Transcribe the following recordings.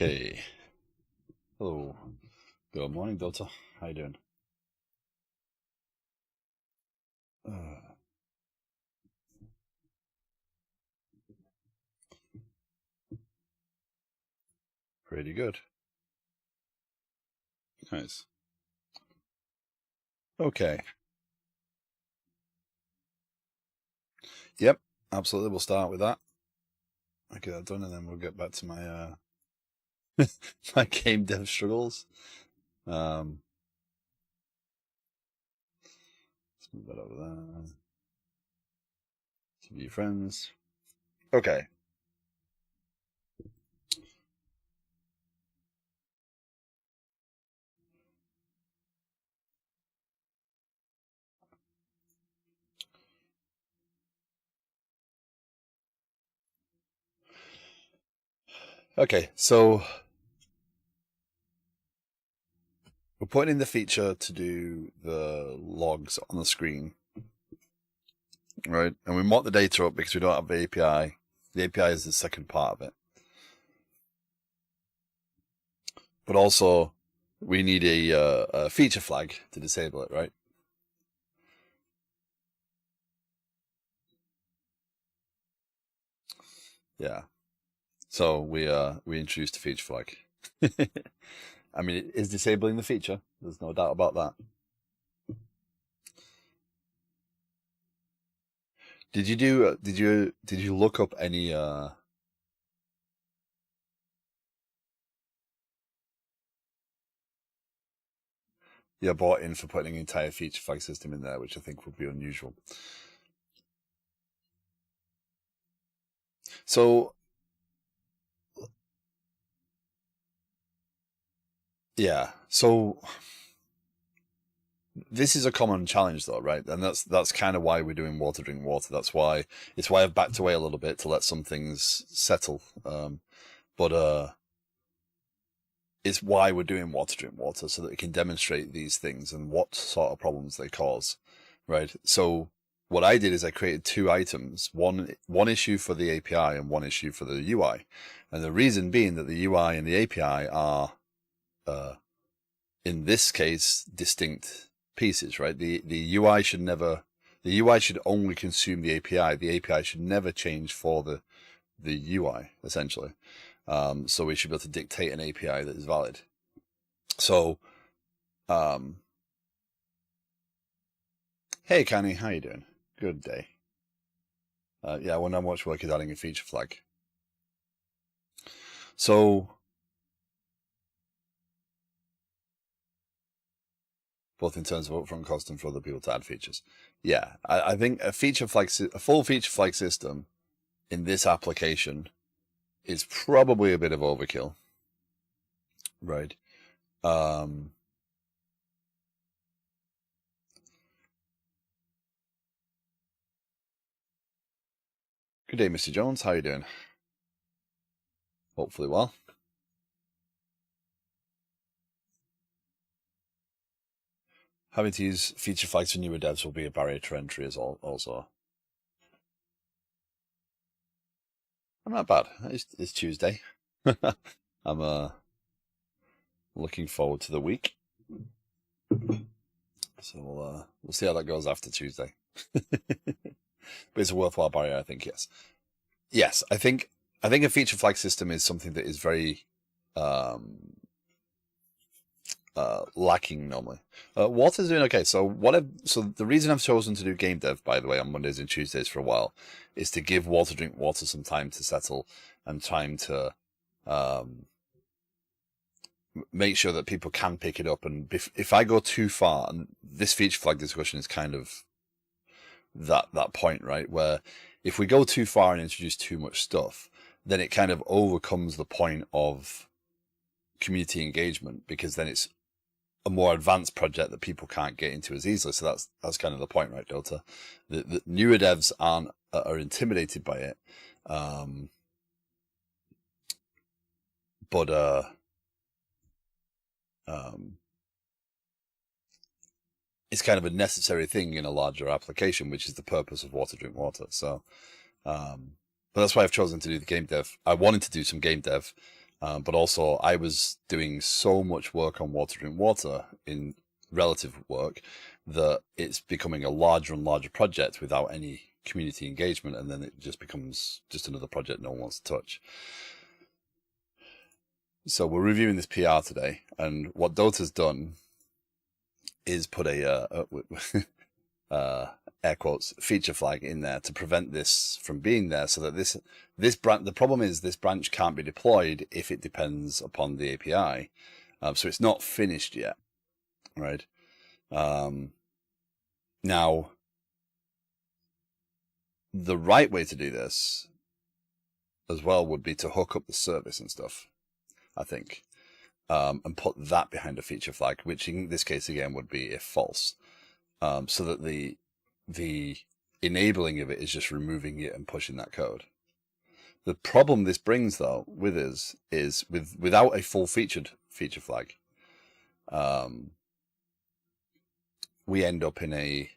Okay. Hello. Good morning, Doctor. How you doing? Uh, Pretty good. Nice. Okay. Yep. Absolutely. We'll start with that. I'll get that done, and then we'll get back to my my game dev struggles. Let's move that over there. To view friends. Okay. Okay. So we're putting in the feature to do the logs on the screen, right? And we mock the data up because we don't have the API. The API is the second part of it. But also, we need a feature flag to disable it, right? Yeah. So we introduced a feature flag. I mean, it is disabling the feature. There's no doubt about that. Did you look up any bought in for putting an entire feature flag system in there, which I think would be unusual. So yeah, so this is a common challenge though, right? And that's kind of why we're doing water drink water. That's why I've backed away a little bit to let some things settle. But it's why we're doing water drink water, so that we can demonstrate these things and what sort of problems they cause, right? So what I did is I created two items, one issue for the API and one issue for the UI. And the reason being that the UI and the API are, in this case, distinct pieces, right? The UI should only consume the API. The API should never change for the UI, essentially. So we should be able to dictate an API that is valid. So, hey, Canny, how you doing? Good day. Yeah, when I'm much work is adding a feature flag. So, both in terms of upfront cost and for other people to add features. Yeah, I think a full feature flag system in this application is probably a bit of overkill, right? Good day, Mr. Jones. How you doing? Hopefully well. Having to use feature flags for newer devs will be a barrier to entry as also. I'm not bad. It's Tuesday. I'm looking forward to the week. So we'll see how that goes after Tuesday. But it's a worthwhile barrier, I think. Yes. I think a feature flag system is something that is very lacking normally. Water's doing okay. So the reason I've chosen to do game dev, by the way, on Mondays and Tuesdays for a while, is to give water drink water some time to settle and time to make sure that people can pick it up. And if I go too far, and this feature flag discussion is kind of that point, right, where if we go too far and introduce too much stuff, then it kind of overcomes the point of community engagement, because then it's a more advanced project that people can't get into as easily. So that's kind of the point, right, Delta? The newer devs are intimidated by it, but it's kind of a necessary thing in a larger application, which is the purpose of water drink water. So, but that's why I've chosen to do the game dev. I wanted to do some game dev, But also I was doing so much work on Water Drink Water in relative work that it's becoming a larger and larger project without any community engagement, and then it just becomes just another project no one wants to touch. So we're reviewing this PR today, and what Dota's done is put a air quotes feature flag in there to prevent this from being there, so that this branch, the problem is this branch can't be deployed if it depends upon the API. So it's not finished yet, right? Now, the right way to do this as well would be to hook up the service and stuff, I think, and put that behind a feature flag, which in this case again would be if false, so that the enabling of it is just removing it and pushing that code. The problem this brings though with is without a full featured feature flag, we end up in a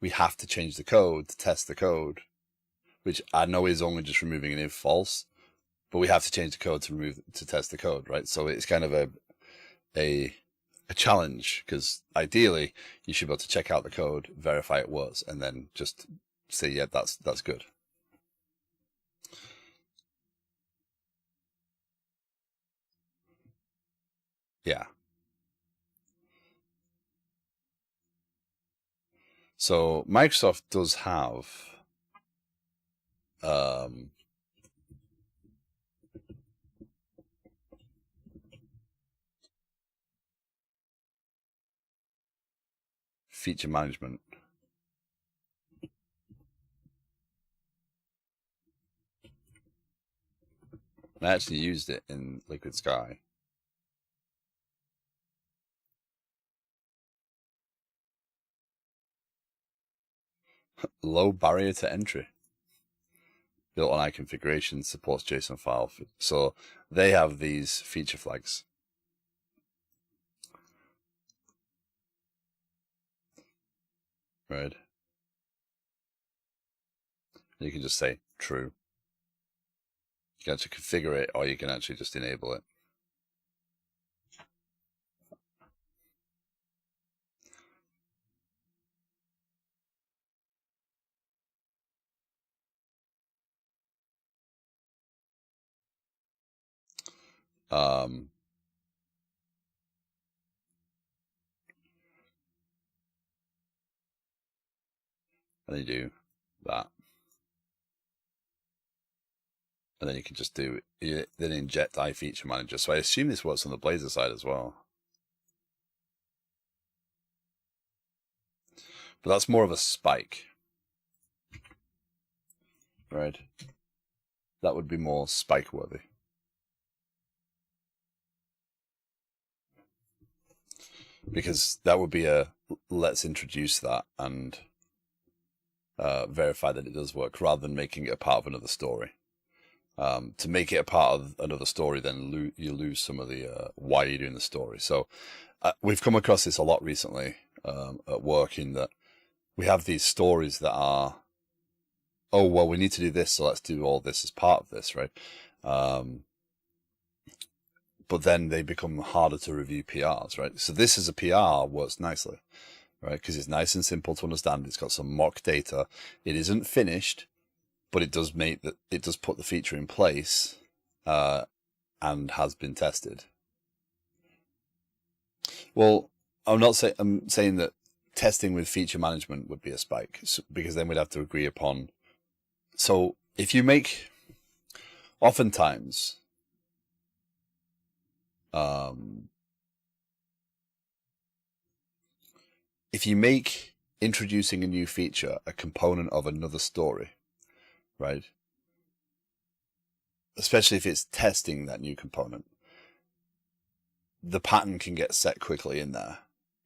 we have to change the code to test the code, which I know is only just removing an if false, but we have to change the code to test the code, right? So it's kind of a challenge, because ideally you should be able to check out the code, verify it works, and then just say, yeah, that's good. Yeah. So Microsoft does have feature management. I actually used it in Liquid Sky. Low barrier to entry. Built on iConfiguration, supports JSON file. So they have these feature flags. Right. You can just say true. You can actually configure it, or you can actually just enable it. And then you do that. And then you can just then inject iFeature Manager. So I assume this works on the Blazor side as well. But that's more of a spike, right? That would be more spike worthy. Because that would be a let's introduce that and verify that it does work, rather than making it a part of another story. To make it a part of another story, then you lose some of the why you're doing the story. So we've come across this a lot recently at work, in that we have these stories that are, oh, well, we need to do this, so let's do all this as part of this, right? But then they become harder to review PRs, right? So this as a PR works nicely, right? Because it's nice and simple to understand. It's got some mock data. It isn't finished, but it does put the feature in place and has been tested. Well, I'm saying that testing with feature management would be a spike, because then we'd have to agree upon. So if you make, oftentimes, if you make introducing a new feature a component of another story, right? Especially if it's testing that new component, the pattern can get set quickly in there,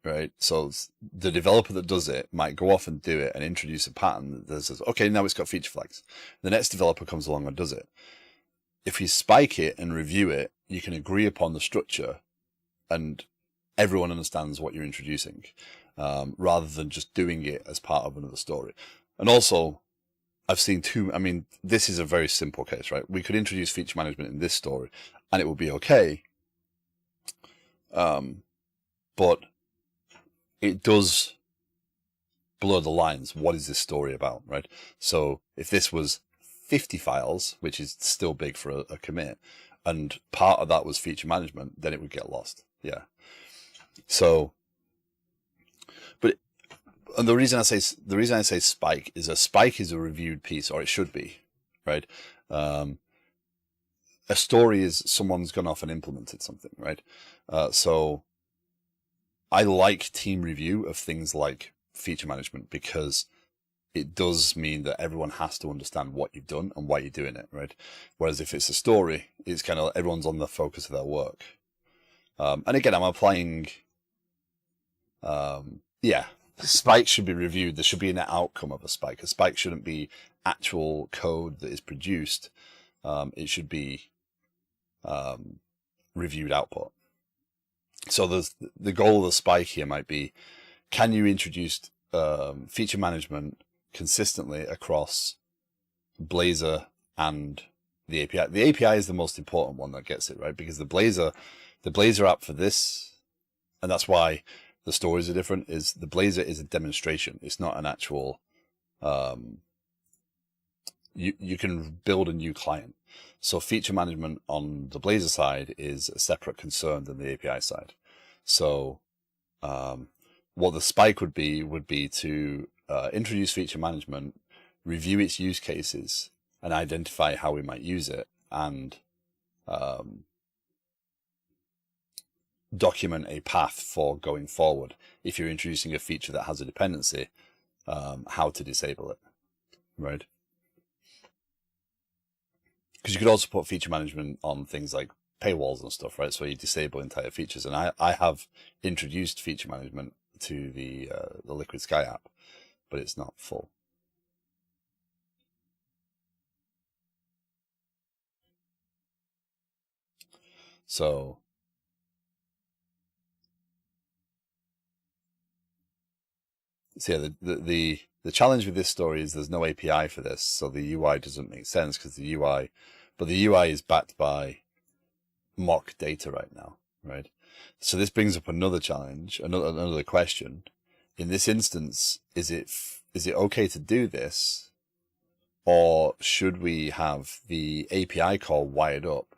right? So the developer that does it might go off and do it and introduce a pattern that says, okay, now it's got feature flags. The next developer comes along and does it. If you spike it and review it, you can agree upon the structure and everyone understands what you're introducing, rather than just doing it as part of another story. And also, I've seen I mean, this is a very simple case, right? We could introduce feature management in this story and it would be okay. But it does blur the lines. What is this story about, right? So if this was 50 files, which is still big for a commit, and part of that was feature management, then it would get lost. Yeah. So, and the reason I say spike is a reviewed piece, or it should be, right? A story is someone's gone off and implemented something, right? So I like team review of things like feature management because it does mean that everyone has to understand what you've done and why you're doing it, right? Whereas if it's a story, it's kind of everyone's on the focus of their work. And again, I'm applying, spikes should be reviewed. There should be an outcome of a spike. A spike shouldn't be actual code that is produced. It should be reviewed output. So the goal of the spike here might be, can you introduce feature management consistently across Blazor and the API? The API is the most important one that gets it, right? Because the Blazor app for this, and that's why the stories are different, is the Blazor is a demonstration. It's not an actual, you can build a new client. So feature management on the Blazor side is a separate concern than the API side. So what the spike would be to introduce feature management, review its use cases, and identify how we might use it, and document a path for going forward. If you're introducing a feature that has a dependency, how to disable it, right? Because you could also put feature management on things like paywalls and stuff, right? So you disable entire features. And I have introduced feature management to the Liquid Sky app, but it's not full. So yeah, the challenge with this story is there's no API for this, so the UI doesn't make sense because the UI is backed by mock data right now, right? So this brings up another challenge, another question. In this instance, is it okay to do this, or should we have the API call wired up?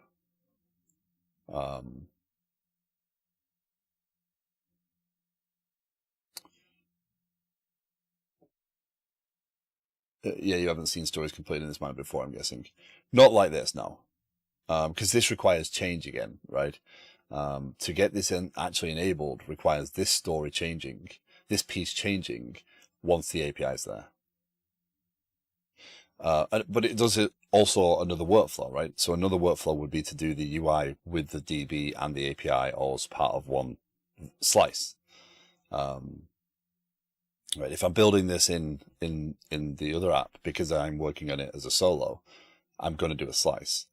Yeah, you haven't seen stories completed in this manner before, I'm guessing. Not like this, no. Because this requires change again, right? To get this actually enabled requires this story changing, this piece changing once the API is there. But it does it also another workflow, right? So another workflow would be to do the UI with the DB and the API all as part of one slice. Right. If I'm building this in the other app because I'm working on it as a solo, I'm going to do a slice.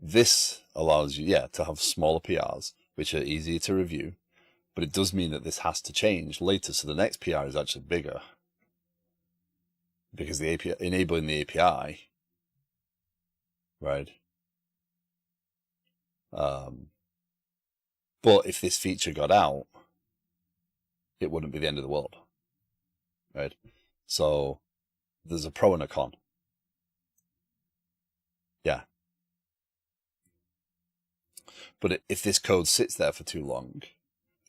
This allows you, to have smaller PRs, which are easier to review, but it does mean that this has to change later. So the next PR is actually bigger because the API, enabling the API, right? But if this feature got out, it wouldn't be the end of the world, right? So there's a pro and a con. Yeah. But if this code sits there for too long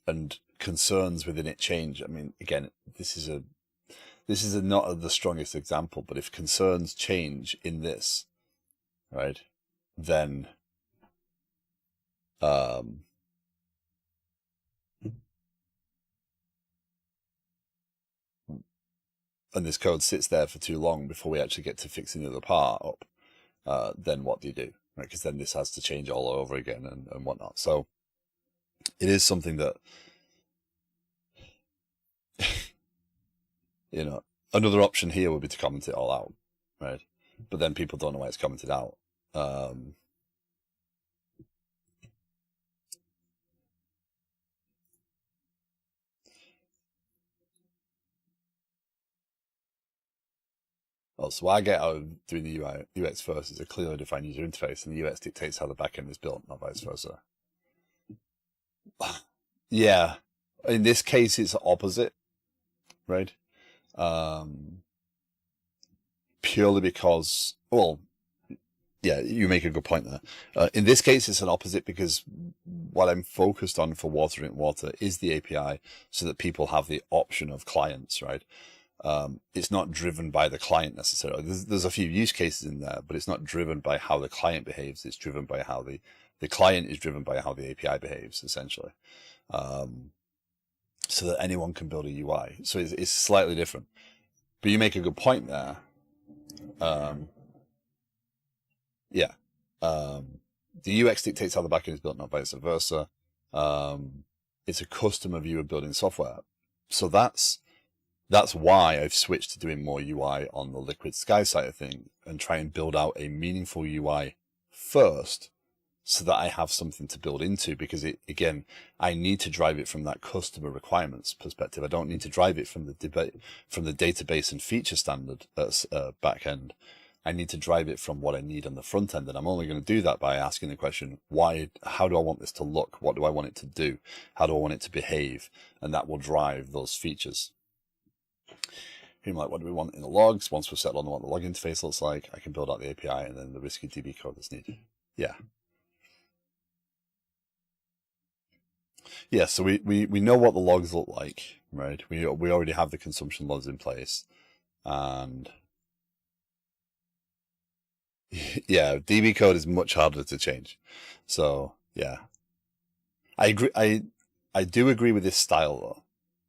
and concerns within it change, I mean, again, this is not the strongest example, but if concerns change in this, right, then and this code sits there for too long before we actually get to fixing the other part up, then what do you do? Right, because then this has to change all over again and whatnot. So it is something that, another option here would be to comment it all out, right? But then people don't know why it's commented out. Oh, so what I get out of doing the UI UX first is a clearly defined user interface, and the UX dictates how the backend is built, not vice versa. Yeah, in this case, it's opposite, right? Purely because, well, yeah, you make a good point there. In this case, it's an opposite because what I'm focused on for Water is the API, so that people have the option of clients, right? It's not driven by the client necessarily. There's a few use cases in there, but it's not driven by how the client behaves. It's driven by how the client is driven by how the API behaves, essentially. So that anyone can build a UI. So it's slightly different. But you make a good point there. Yeah. The UX dictates how the backend is built, not vice versa. It's a customer view of building software. So that's why I've switched to doing more UI on the Liquid Sky side of things and try and build out a meaningful UI first, so that I have something to build into, because I need to drive it from that customer requirements perspective. I don't need to drive it from the database and feature standard back end. I need to drive it from what I need on the front end, and I'm only going to do that by asking the question, how do I want this to look? What do I want it to do? How do I want it to behave? And that will drive those features. Here, like, what do we want in the logs? Once we've settled on what the log interface looks like, I can build out the API and then the risky DB code that's needed. Yeah. Yeah, so we know what the logs look like, right? We already have the consumption logs in place, and yeah, DB code is much harder to change. So yeah, I agree. I do agree with this style though,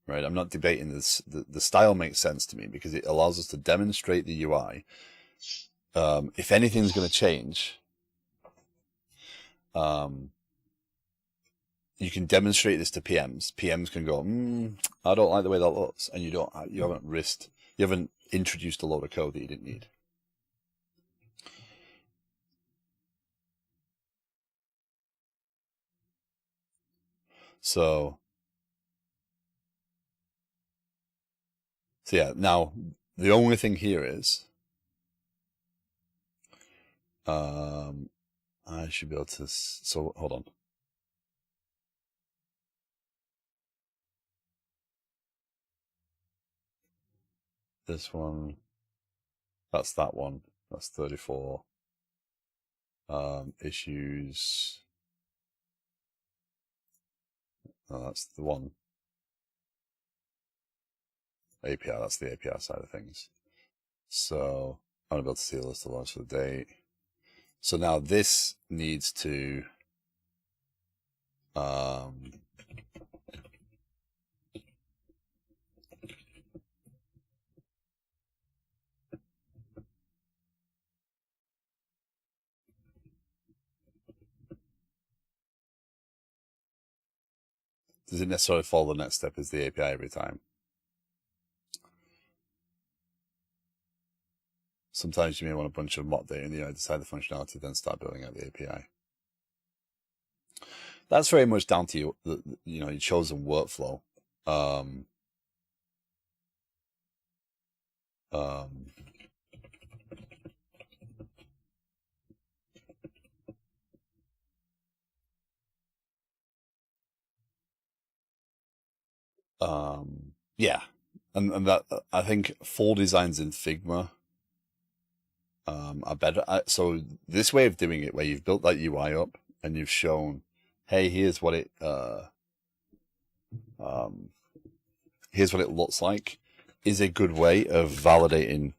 right? I'm not debating this. The style makes sense to me because it allows us to demonstrate the UI. If anything's going to change, you can demonstrate this to PMs. PMs can go, I don't like the way that looks, and you haven't introduced a load of code that you didn't need. So yeah, now the only thing here is, I should be able to, so hold on. This one, that's that one, that's 34. Issues, that's the one. API, that's the API side of things. So I'm going to be able to see a list of logs for the date. So now this needs to, does it necessarily follow the next step is the API every time? Sometimes you may want a bunch of mock data and decide the functionality, then start building out the API. That's very much down to you, your chosen workflow. Yeah, and that, I think full designs in Figma are better. So this way of doing it, where you've built that UI up and you've shown, hey, here's what it looks like, is a good way of validating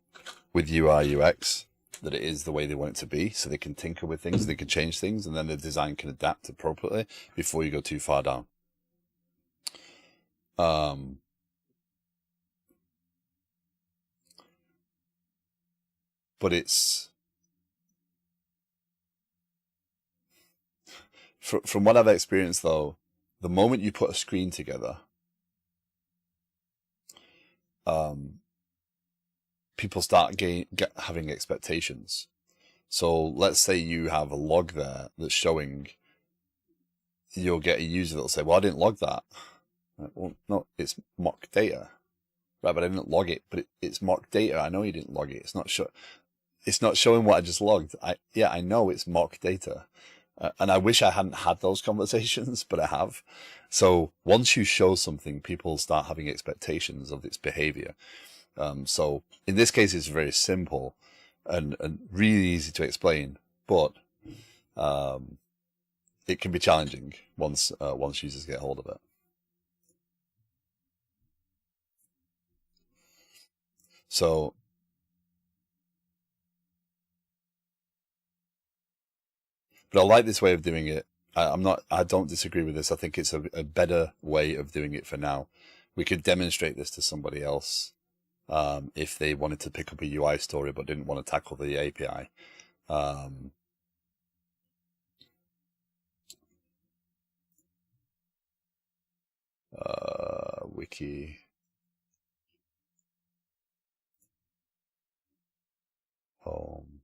with UI UX that it is the way they want it to be, so they can tinker with things, they can change things, and then the design can adapt appropriately before you go too far down. But it's, from what I've experienced though, the moment you put a screen together, people start having expectations. So let's say you have a log there that's showing, you'll get a user that'll say, well, I didn't log that. Well, no, it's mock data, Right, but I didn't log it. But it's mock data. I know you didn't log it. It's not showing what I just logged. I know it's mock data. And I wish I hadn't had those conversations, but I have. So once you show something, people start having expectations of its behavior. So in this case, it's very simple and really easy to explain, but it can be challenging once users get hold of it. So but I like this way of doing it. I don't disagree with this. I think it's a better way of doing it for now. We could demonstrate this to somebody else if they wanted to pick up a UI story but didn't want to tackle the API. Wiki. Home.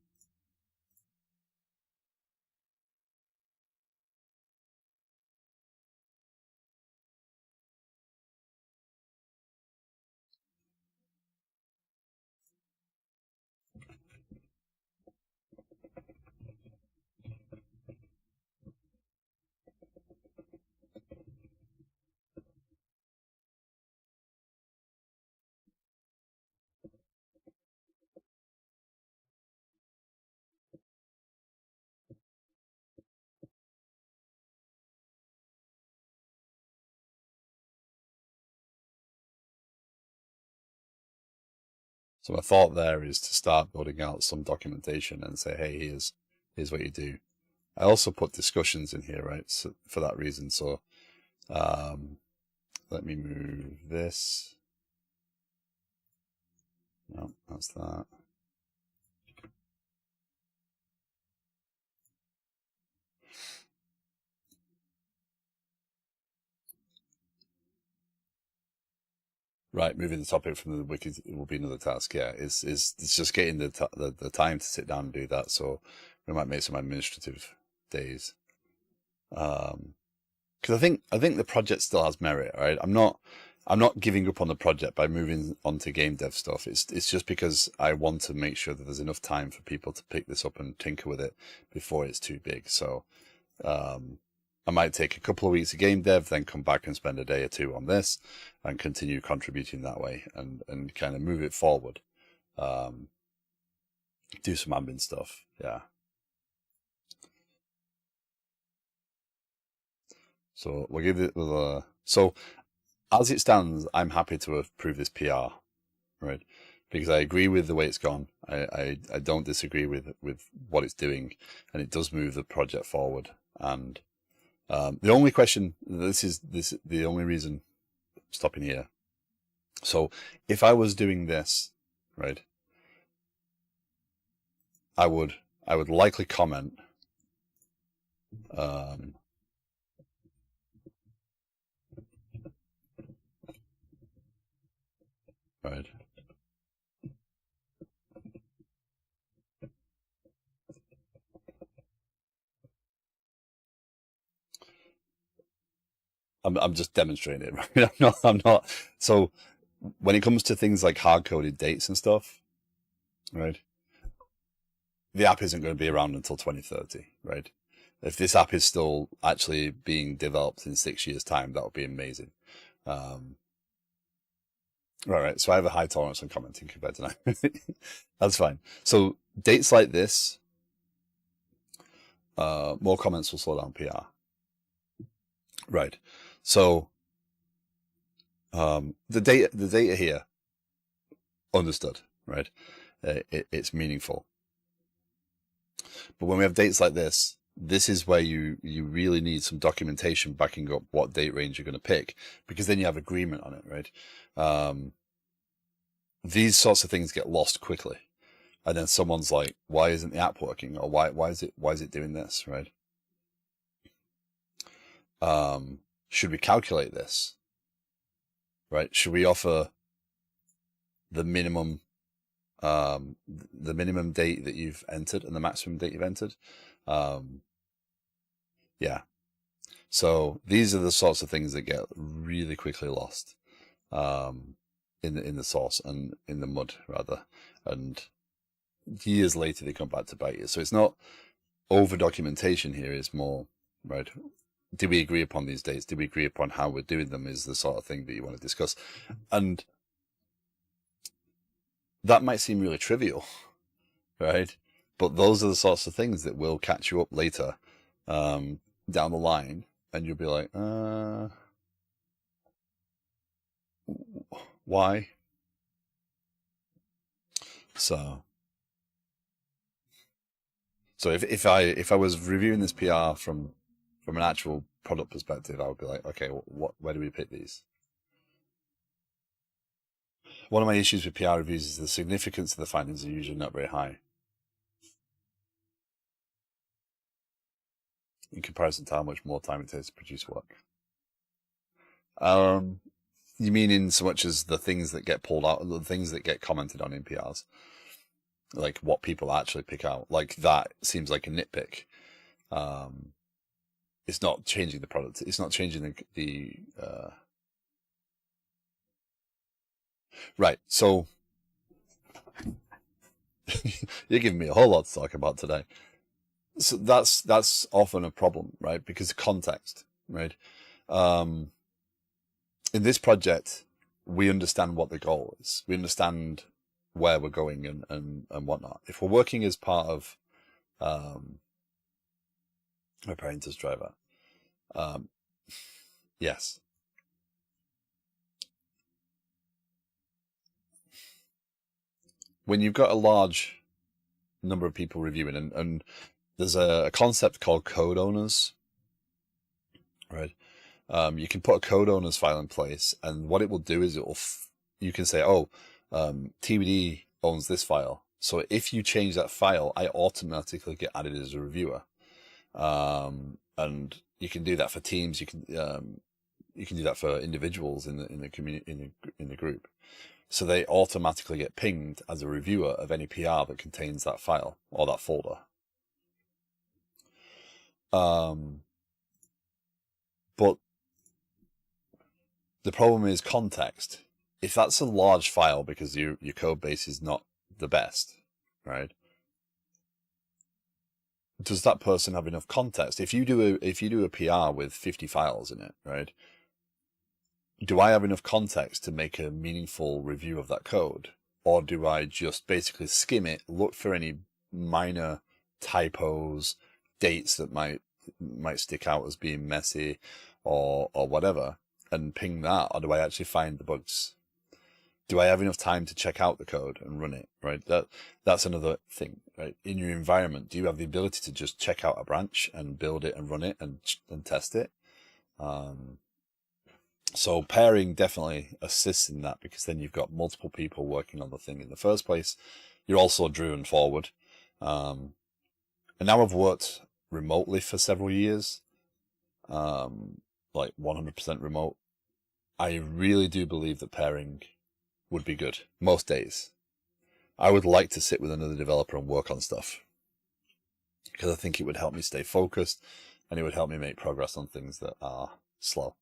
So my thought there is to start building out some documentation and say, hey, here's what you do. I also put discussions in here, right? So for that reason. So let me move this. No, that's that. Right, moving the topic from the wiki will be another task. Yeah, it's just getting the time to sit down and do that. So we might make some administrative days. Because I think the project still has merit. Right, I'm not giving up on the project by moving on to game dev stuff. It's just because I want to make sure that there's enough time for people to pick this up and tinker with it before it's too big. So I might take a couple of weeks of game dev, then come back and spend a day or two on this and continue contributing that way and kind of move it forward. Do some admin stuff. Yeah. So we'll give it a, so as it stands, I'm happy to approve this PR, right? Because I agree with the way it's gone. I don't disagree with what it's doing, and it does move the project forward. And the only question, the only reason I'm stopping here. So if I was doing this, right, I would likely comment, right. I'm just demonstrating it, right? I'm not. So when it comes to things like hard-coded dates and stuff, right, the app isn't going to be around until 2030, right? If this app is still actually being developed in 6 years' time, that would be amazing. Right. So I have a high tolerance on commenting compared to now. That's fine. So dates like this, more comments will slow down PR. Right. So the data here, understood, right? It's meaningful. But when we have dates like this is where you really need some documentation backing up what date range you're going to pick, because then you have agreement on it, right? These sorts of things get lost quickly, and then someone's like, "Why isn't the app working?" Or why is it doing this, right? Should we calculate this, right? Should we offer the minimum date that you've entered and the maximum date you've entered? Yeah. So these are the sorts of things that get really quickly lost. in the source and in the mud rather, and years later they come back to bite you. So it's not over documentation here. It's more, right, did we agree upon these dates? Did we agree upon how we're doing them? Is the sort of thing that you want to discuss. And that might seem really trivial, right? But those are the sorts of things that will catch you up later, down the line, and you'll be like, why? So if I was reviewing this PR from an actual product perspective, I would be like, okay, where do we pick these? One of my issues with PR reviews is the significance of the findings are usually not very high in comparison to how much more time it takes to produce work. You mean in so much as the things that get pulled out, the things that get commented on in PRs, like what people actually pick out, like that seems like a nitpick. It's not changing the product. It's not changing the right. So you're giving me a whole lot to talk about today. So that's often a problem, right? Because of context, right? In this project, we understand what the goal is. We understand where we're going and whatnot. If we're working as part of a parenter's driver, yes. When you've got a large number of people reviewing, and there's a concept called code owners, right? You can put a code owners file in place, and what it will do is you can say, oh, TBD owns this file. So if you change that file, I automatically get added as a reviewer. And you can do that for teams. You can do that for individuals in the community, in the group. So they automatically get pinged as a reviewer of any PR that contains that file or that folder. But the problem is context. If that's a large file because your code base is not the best, right? Does that person have enough context? If you do a PR with 50 files in it, right? Do I have enough context to make a meaningful review of that code? Or do I just basically skim it, look for any minor typos, dates that might stick out as being messy or whatever, and ping that? Or do I actually find the bugs? Do I have enough time to check out the code and run it, right? That's another thing, right? In your environment, do you have the ability to just check out a branch and build it and run it and test it? So pairing definitely assists in that, because then you've got multiple people working on the thing in the first place. You're also driven forward. And now I've worked remotely for several years, like 100% remote. I really do believe that pairing would be good most days. I would like to sit with another developer and work on stuff, because I think it would help me stay focused and it would help me make progress on things that are slow.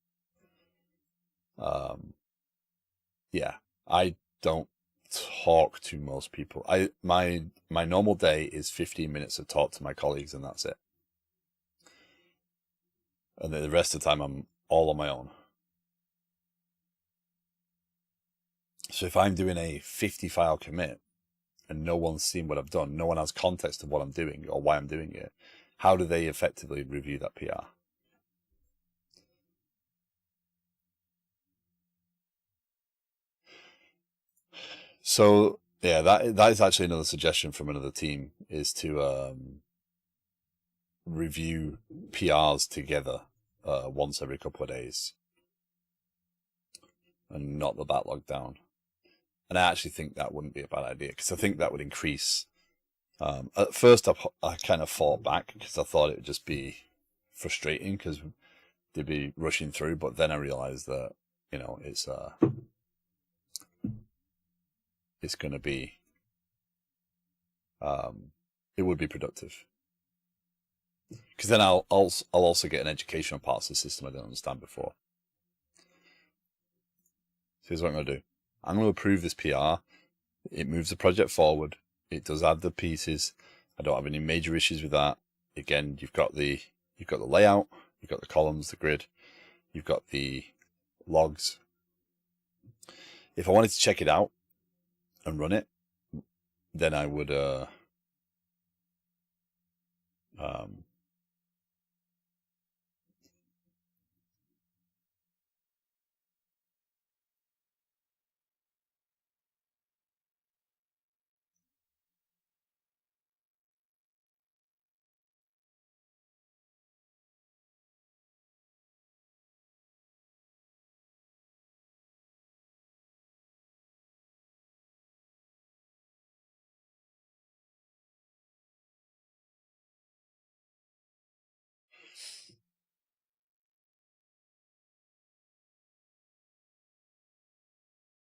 Yeah, I don't talk to most people. My normal day is 15 minutes of talk to my colleagues, and that's it. And then the rest of the time I'm all on my own. So if I'm doing a 50 file commit and no one's seen what I've done, no one has context of what I'm doing or why I'm doing it, how do they effectively review that PR? So yeah, that is actually another suggestion from another team, is to review PRs together once every couple of days and knock the backlog down. And I actually think that wouldn't be a bad idea, because I think that would increase. At first, I kind of fought back because I thought it would just be frustrating because they'd be rushing through. But then I realized that, you know, it's going to be, it would be productive, because then I'll also get an educational parts of the system I didn't understand before. So here's what I'm going to do. I'm going to approve this PR. It moves the project forward. It does add the pieces. I don't have any major issues with that. Again, you've got the layout, you've got the columns, the grid, you've got the logs. If I wanted to check it out and run it, then I would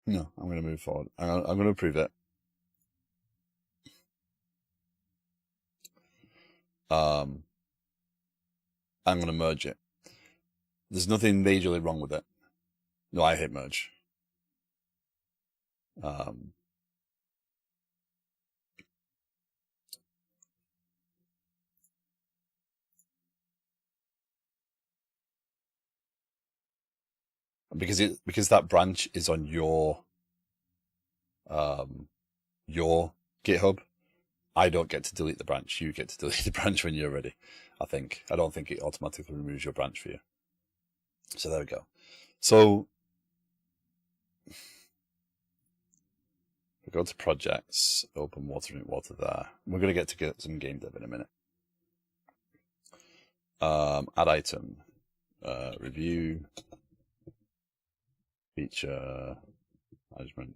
no, I'm going to move forward. I'm going to approve it. I'm going to merge it. There's nothing majorly wrong with it. No, I hit merge. Because that branch is on your GitHub, I don't get to delete the branch. You get to delete the branch when you're ready. I don't think it automatically removes your branch for you. So there we go. So we go to projects, open water there. We're going to get some game dev in a minute. Add item, review, feature, management.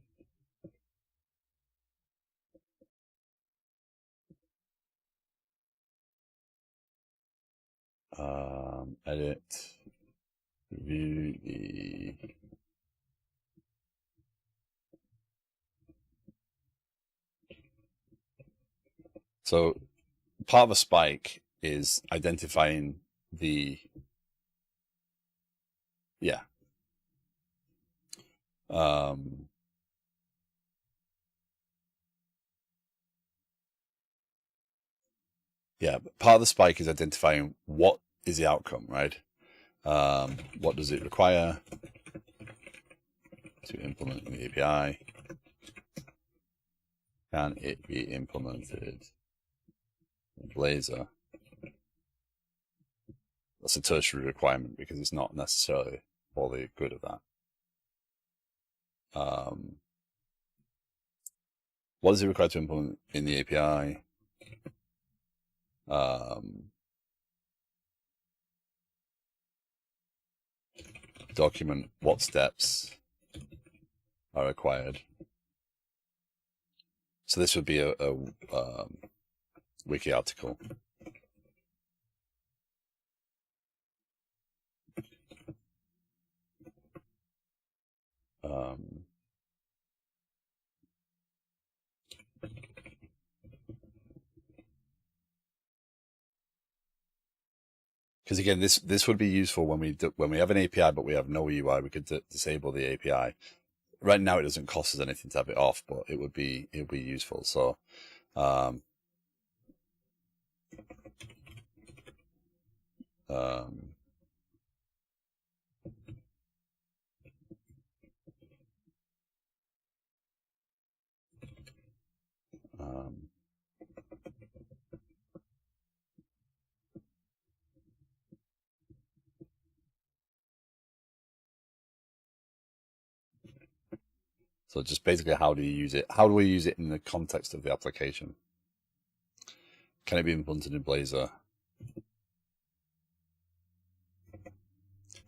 Edit, review the so part of a spike is identifying the part of the spike is identifying what is the outcome, right? What does it require to implement the API? Can it be implemented in Blazor? That's a tertiary requirement because it's not necessarily for the good of that. What is it required to implement in the API? Document what steps are required. So this would be a wiki article. Because again, this would be useful when we have an API but we have no UI. We could disable the API. Right now, it doesn't cost us anything to have it off, but it would be useful. So, so just basically, how do you use it? How do we use it in the context of the application? Can it be implemented in Blazor?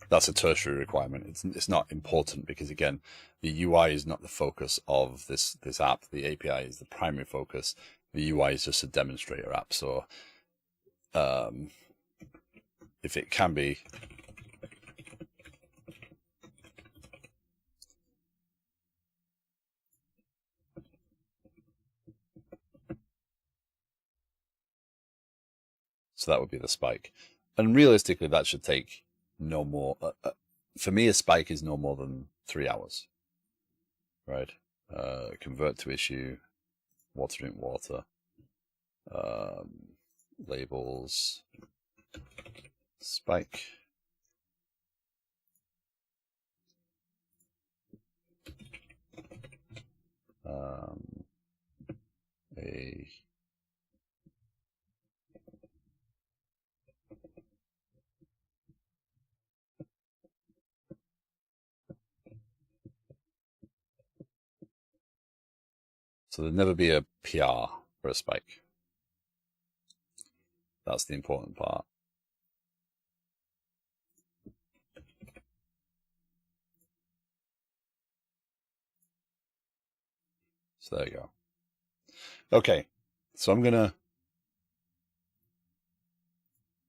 That's a tertiary requirement. It's not important because again, the UI is not the focus of this app. The API is the primary focus. The UI is just a demonstrator app. So, if it can be, so that would be the spike. And realistically, that should take no more. For me, a spike is no more than 3 hours. right? Convert to issue, water drink water, labels, spike. A So there'd never be a PR for a spike. That's the important part. So there you go. Okay, so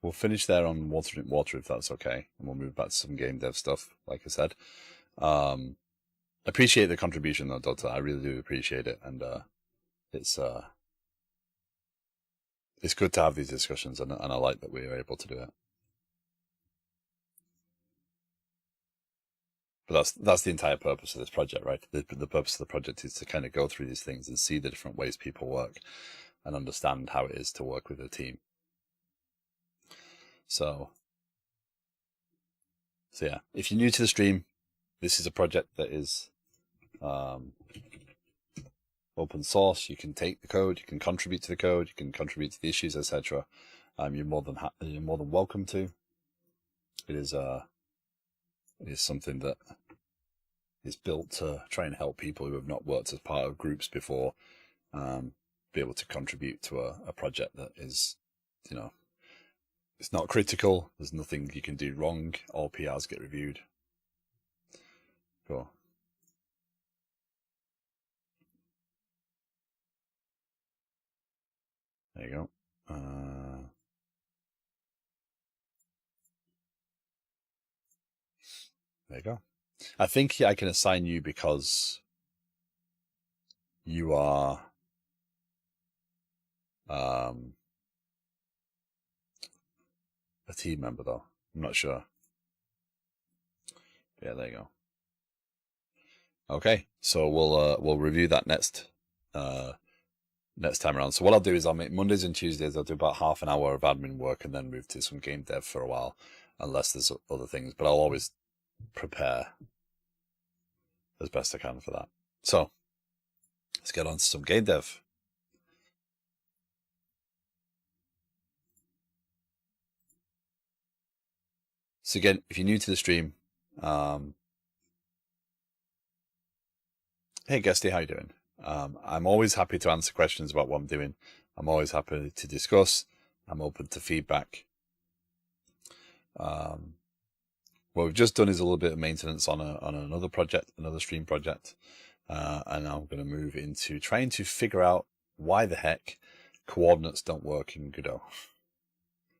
we'll finish there on water drink water if that's okay, and we'll move back to some game dev stuff, like I said. Appreciate the contribution though, Doctor. I really do appreciate it, and it's good to have these discussions, and I like that we are able to do it. But that's the entire purpose of this project, right? The purpose of the project is to kind of go through these things and see the different ways people work and understand how it is to work with a team. So yeah, if you're new to the stream, this is a project that is open source. You can take the code, you can contribute to the code, you can contribute to the issues, etc. You're more than welcome to. It is something that is built to try and help people who have not worked as part of groups before be able to contribute to a project that is, it's not critical. There's nothing you can do wrong. All PRs get reviewed. Cool. There you go. There you go. I think I can assign you because you are a team member, though. I'm not sure. Yeah, there you go. Okay, so we'll review that next time around. So what I'll do is I'll make Mondays and Tuesdays. I'll do about half an hour of admin work and then move to some game dev for a while, unless there's other things. But I'll always prepare as best I can for that. So let's get on to some game dev. So again, if you're new to the stream, hey Guesty, how you doing? I'm always happy to answer questions about what I'm doing. I'm always happy to discuss. I'm open to feedback. What we've just done is a little bit of maintenance on another project, another stream project. And now I'm going to move into trying to figure out why the heck coordinates don't work in Godot.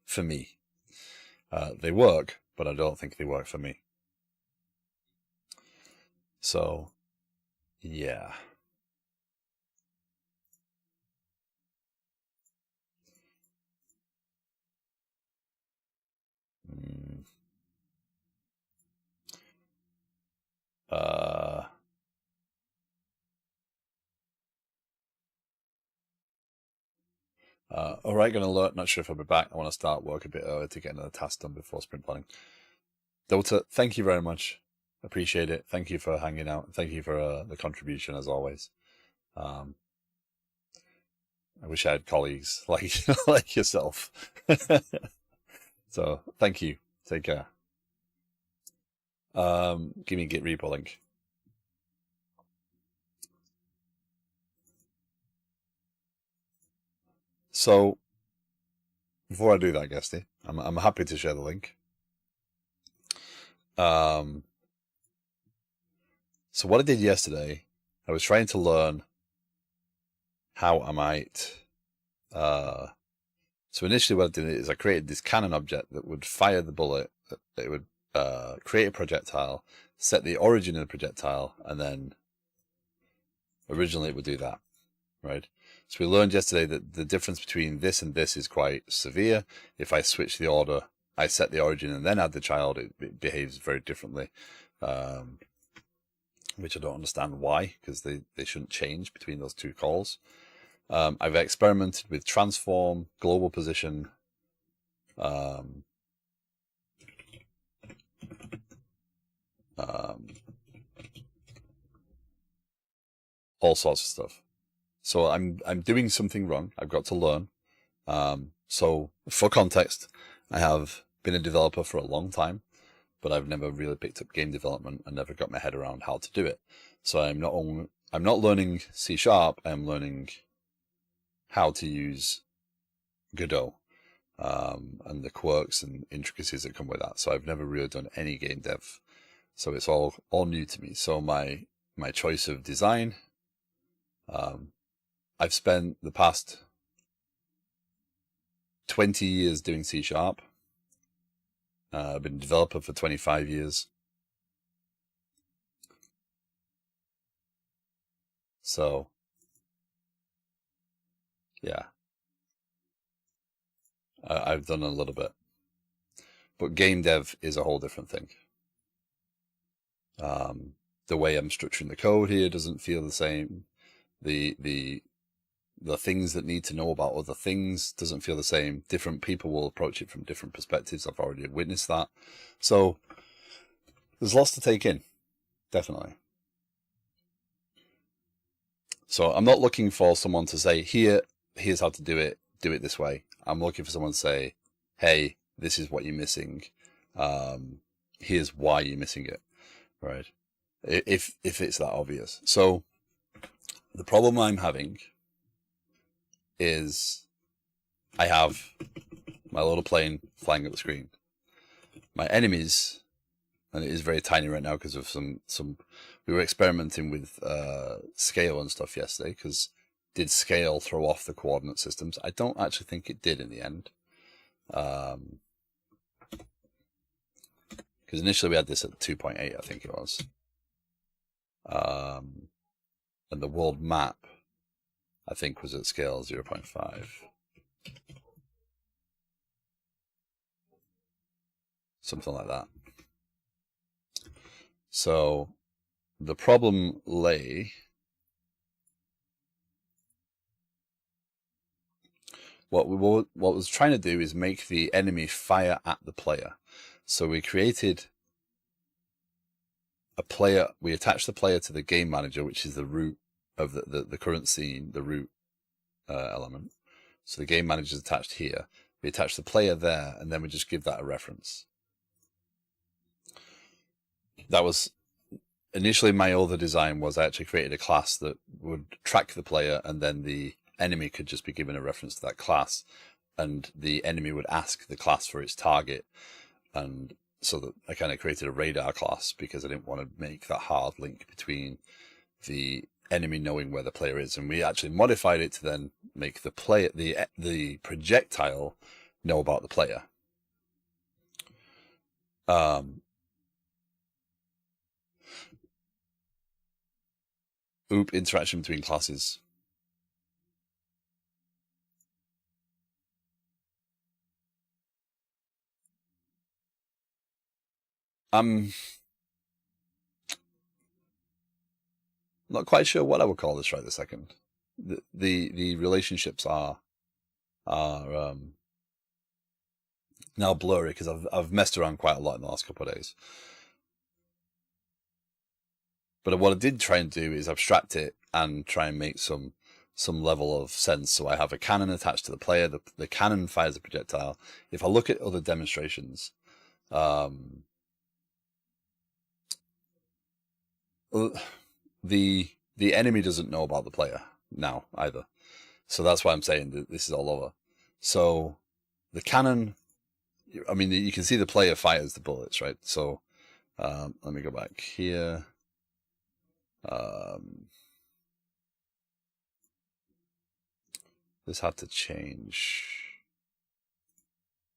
For me. They work, but I don't think they work for me. So, yeah. Alright, gonna alert, not sure if I'll be back. I want to start work a bit early to get another task done before sprint planning. Dota, thank you very much. Appreciate it. Thank you for hanging out. Thank you for the contribution as always. I wish I had colleagues like yourself. So thank you. Take care. Give me a Git repo link. So before I do that, Guesty, I'm happy to share the link. So what I did yesterday, I was trying to learn how I might. So initially, what I did is I created this cannon object that would fire the bullet. It would create a projectile, set the origin of the projectile, and then originally it would do that, right? So we learned yesterday that the difference between this and this is quite severe. If I switch the order, I set the origin and then add the child, it behaves very differently. which I don't understand why, because they shouldn't change between those two calls. I've experimented with transform, global position, all sorts of stuff. So I'm doing something wrong. I've got to learn. So for context, I have been a developer for a long time, but I've never really picked up game development and never got my head around how to do it. So I'm not learning C#, I'm learning how to use Godot, and the quirks and intricacies that come with that. So I've never really done any game dev. So it's all new to me. So my choice of design, I've spent the past 20 years doing C#. I've been a developer for 25 years. So, yeah, I've done a little bit. But game dev is a whole different thing. The way I'm structuring the code here doesn't feel the same. The things that need to know about other things doesn't feel the same. Different people will approach it from different perspectives. I've already witnessed that. So there's lots to take in, definitely. So I'm not looking for someone to say, here's how to do it this way. I'm looking for someone to say, hey, this is what you're missing. Here's why you're missing it, right? If it's that obvious. So the problem I'm having is I have my little plane flying up the screen. My enemies, and it is very tiny right now because of some we were experimenting with scale and stuff yesterday, because did scale throw off the coordinate systems? I don't actually think it did in the end. Because initially we had this at 2.8, I think it was. And the world map, I think, was at scale 0.5. Something like that. So the problem lay... What was trying to do is make the enemy fire at the player. So we created a player, we attached the player to the game manager, which is the root of the current scene, the root element. So the game manager is attached here. We attach the player there, and then we just give that a reference. That was initially my other design. Was I actually created a class that would track the player, and then the enemy could just be given a reference to that class, and the enemy would ask the class for its target. And so that I kind of created a radar class because I didn't want to make that hard link between the enemy knowing where the player is. And we actually modified it to then make the player, the projectile, know about the player. Interaction between classes. I'm not quite sure what I would call this right this second. The relationships are now blurry because I've messed around quite a lot in the last couple of days. But what I did try and do is abstract it and try and make some level of sense. So I have a cannon attached to the player. The cannon fires a projectile. If I look at other demonstrations, the enemy doesn't know about the player now either. So that's why I'm saying that this is all over. So the cannon, I mean, you can see the player fires the bullets, right? So let me go back here. This had to change.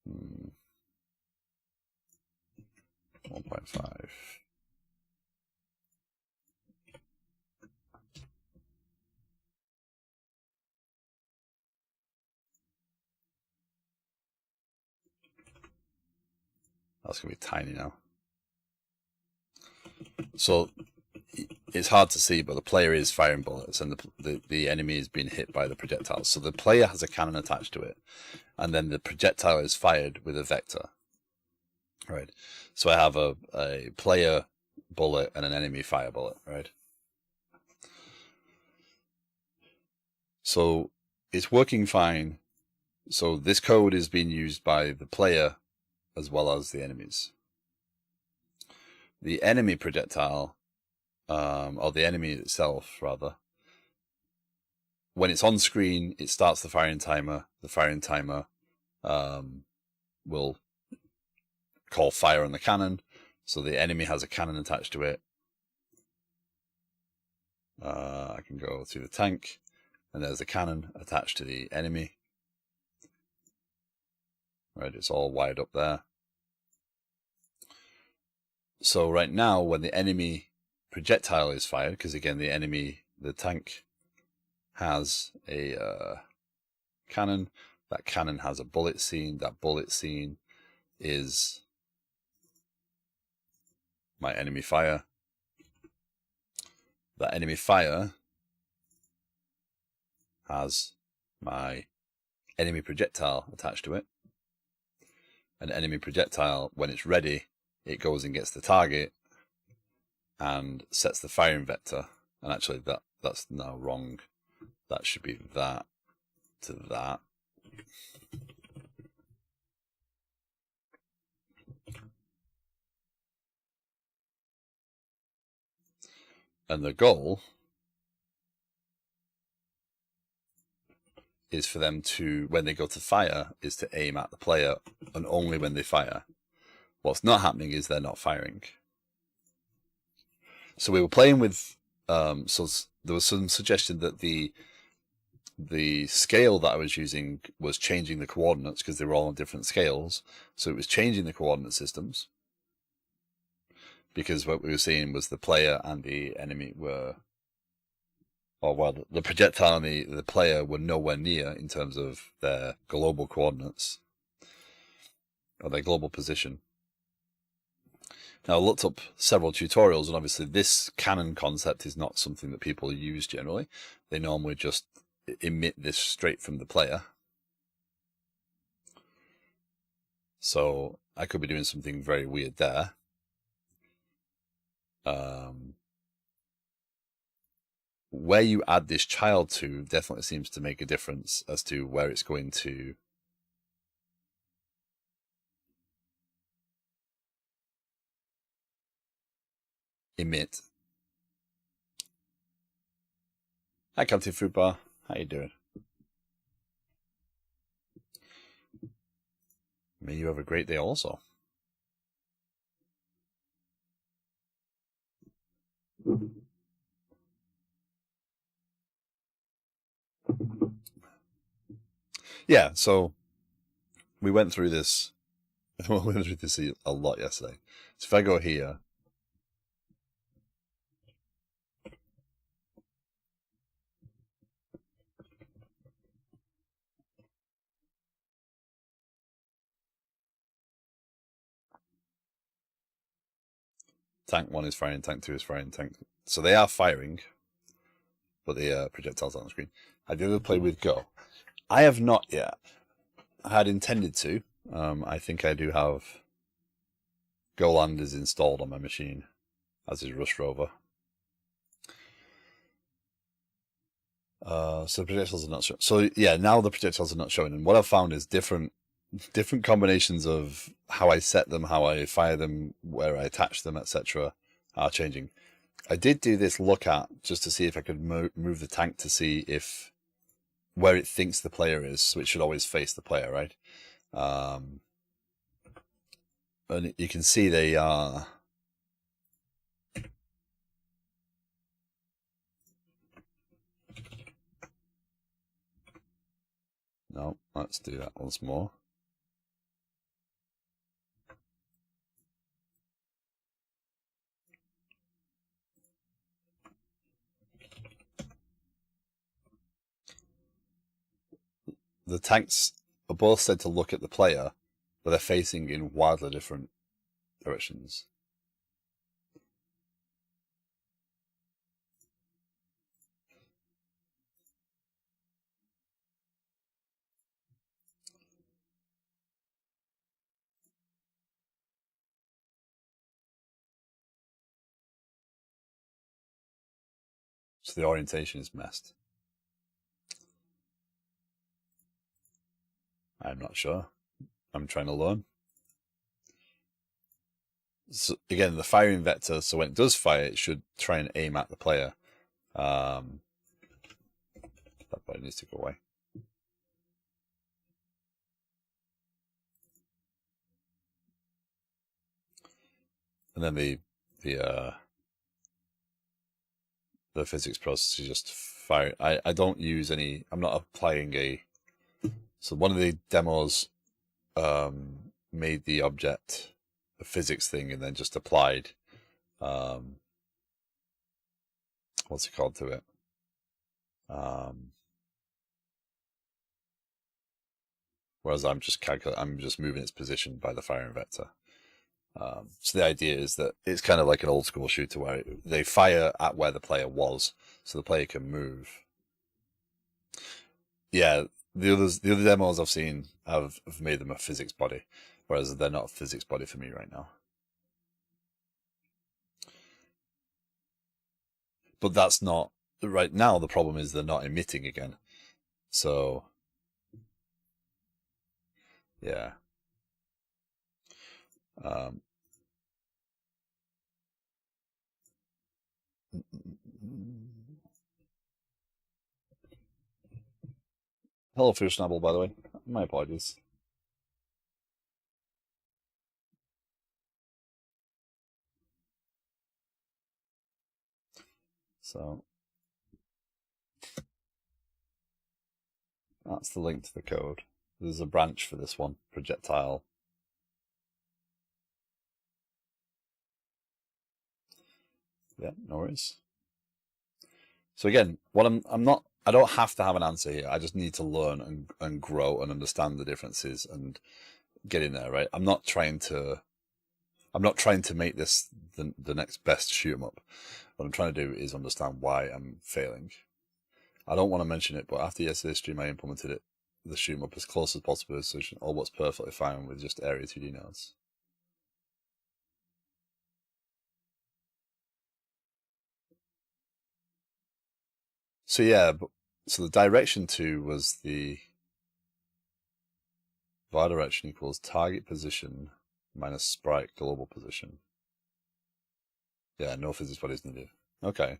1.5. That's going to be tiny now. So it's hard to see, but the player is firing bullets, and the enemy is being hit by the projectiles. So the player has a cannon attached to it, and then the projectile is fired with a vector. Right. So I have a player bullet and an enemy fire bullet, right? So it's working fine. So this code is being used by the player as well as the enemies. The enemy projectile, or the enemy itself, rather, when it's on screen, it starts the firing timer. The firing timer will call fire on the cannon. So the enemy has a cannon attached to it. I can go through the tank, and there's a cannon attached to the enemy. Right, it's all wired up there. So right now, when the enemy projectile is fired, because again, the tank has a cannon. That cannon has a bullet scene. That bullet scene is my enemy fire. That enemy fire has my enemy projectile attached to it. An enemy projectile, when it's ready, it goes and gets the target and sets the firing vector. And actually that's now wrong. That should be that to that. And the goal is for them to, when they go to fire, is to aim at the player, and only when they fire. What's not happening is they're not firing. So we were playing with, so there was some suggestion that the scale that I was using was changing the coordinates because they were all on different scales. So it was changing the coordinate systems, because what we were seeing was the player and the enemy were, or well, the projectile and the player were nowhere near in terms of their global coordinates, or their global position. Now, I looked up several tutorials, and obviously this cannon concept is not something that people use generally. They normally just emit this straight from the player. So I could be doing something very weird there. Where you add this child to definitely seems to make a difference as to where it's going to emit. Hi, Captain Fruit Bar. How you doing? May you have a great day also. Yeah, so we went through this. We went through this a lot yesterday. So if I go here, tank 1 is firing, tank 2 is firing, tank. So they are firing, but the projectiles are on the screen. Have you ever played with Go? I have not yet. I had intended to. I think I do have Goland is installed on my machine, as is Rust Rover. So the projectiles are not showing. So yeah, now the projectiles are not showing. And what I've found is different combinations of how I set them, how I fire them, where I attach them, etc. are changing. I did do this look at just to see if I could move the tank to see if where it thinks the player is. So it should always face the player, right? And you can see they are. No, let's do that once more. The tanks are both said to look at the player, but they're facing in wildly different directions. So the orientation is messed. I'm not sure. I'm trying to learn. So again, the firing vector, so when it does fire, it should try and aim at the player. That button needs to go away. And then the physics process is just fire. I don't use any. I'm not applying a. So one of the demos made the object a physics thing and then just applied what's it called to it. Whereas I'm just moving its position by the firing vector. So the idea is that it's kind of like an old school shooter where they fire at where the player was, so the player can move. Yeah, the other demos I've seen have made them a physics body, whereas they're not a physics body for me right now. But that's not right now. The problem is they're not emitting again. So yeah. Hello, Fish Snubble, by the way. My apologies. So that's the link to the code. There's a branch for this one, projectile. Yeah, no worries. So again, what I don't have to have an answer here. I just need to learn and grow and understand the differences and get in there, right? I'm not trying to make this the next best shoot 'em up. What I'm trying to do is understand why I'm failing. I don't want to mention it, but after yesterday's stream, I implemented the shoot 'em up as close as possible, so it all works perfectly fine with just area 2D nodes. So yeah, so the direction 2 was the var direction equals target position minus sprite global position. Yeah, no physics bodies needed. Okay.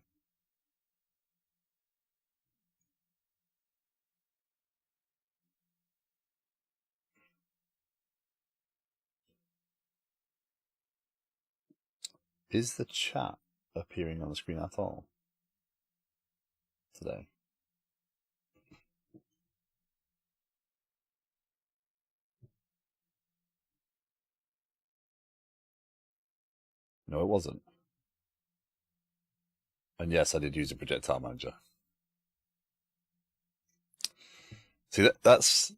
Is the chat appearing on the screen at all today? No, it wasn't. And yes, I did use a projectile manager. See, that's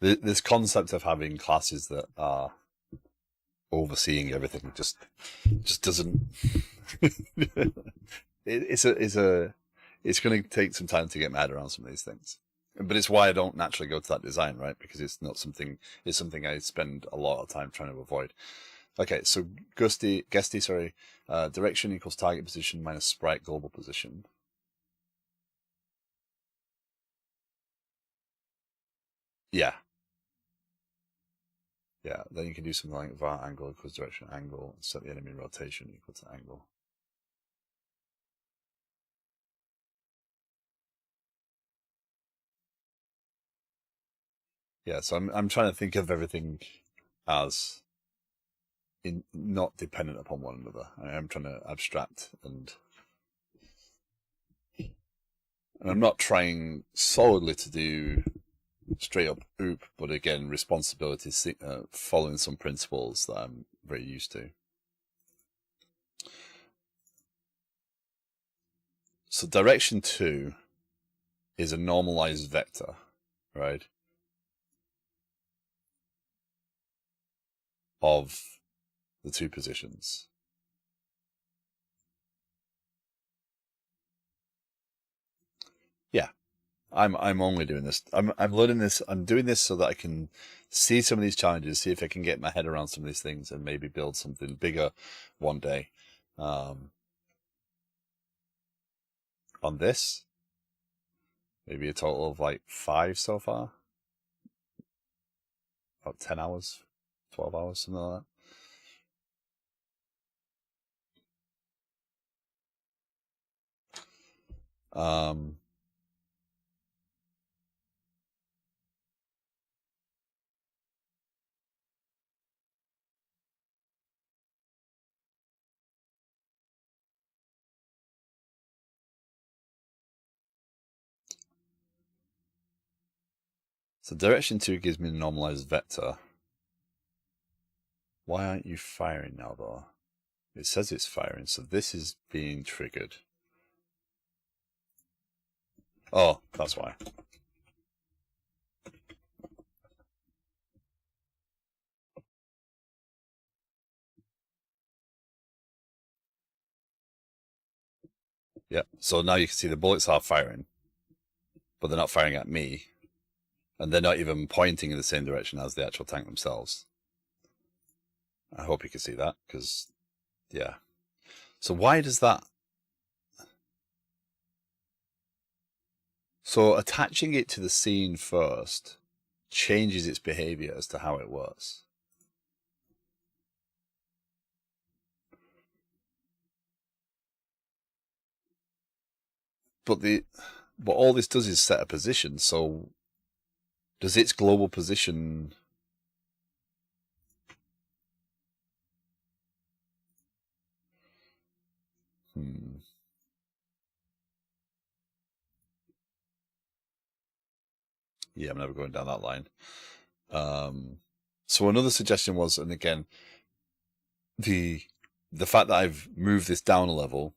this concept of having classes that are overseeing everything just doesn't. It's going to take some time to get my head around some of these things. But it's why I don't naturally go to that design, right? Because it's something I spend a lot of time trying to avoid. Okay, so Guesty, direction equals target position minus sprite global position. Yeah. Yeah, then you can do something like var angle equals direction angle and set the enemy rotation equal to angle. Yeah, so I'm trying to think of everything as not dependent upon one another. I'm trying to abstract and I'm not trying solidly to do straight up OOP, but again, responsibility, following some principles that I'm very used to. So direction 2 is a normalized vector, right? Of the two positions. Yeah. I'm only doing this. I'm learning this. I'm doing this so that I can see some of these challenges, see if I can get my head around some of these things, and maybe build something bigger one day. On this, maybe a total of like 5 so far. About 10 hours, 12 hours, something like that. So direction 2 gives me the normalized vector. Why aren't you firing now, though? It says it's firing, so this is being triggered. Oh, that's why. Yeah, so now you can see the bullets are firing, but they're not firing at me. And they're not even pointing in the same direction as the actual tank themselves. I hope you can see that, because, yeah. So why does that... So attaching it to the scene first changes its behavior as to how it works. But all this does is set a position, so does its global position... Yeah, I'm never going down that line. So another suggestion was, and again, the fact that I've moved this down a level,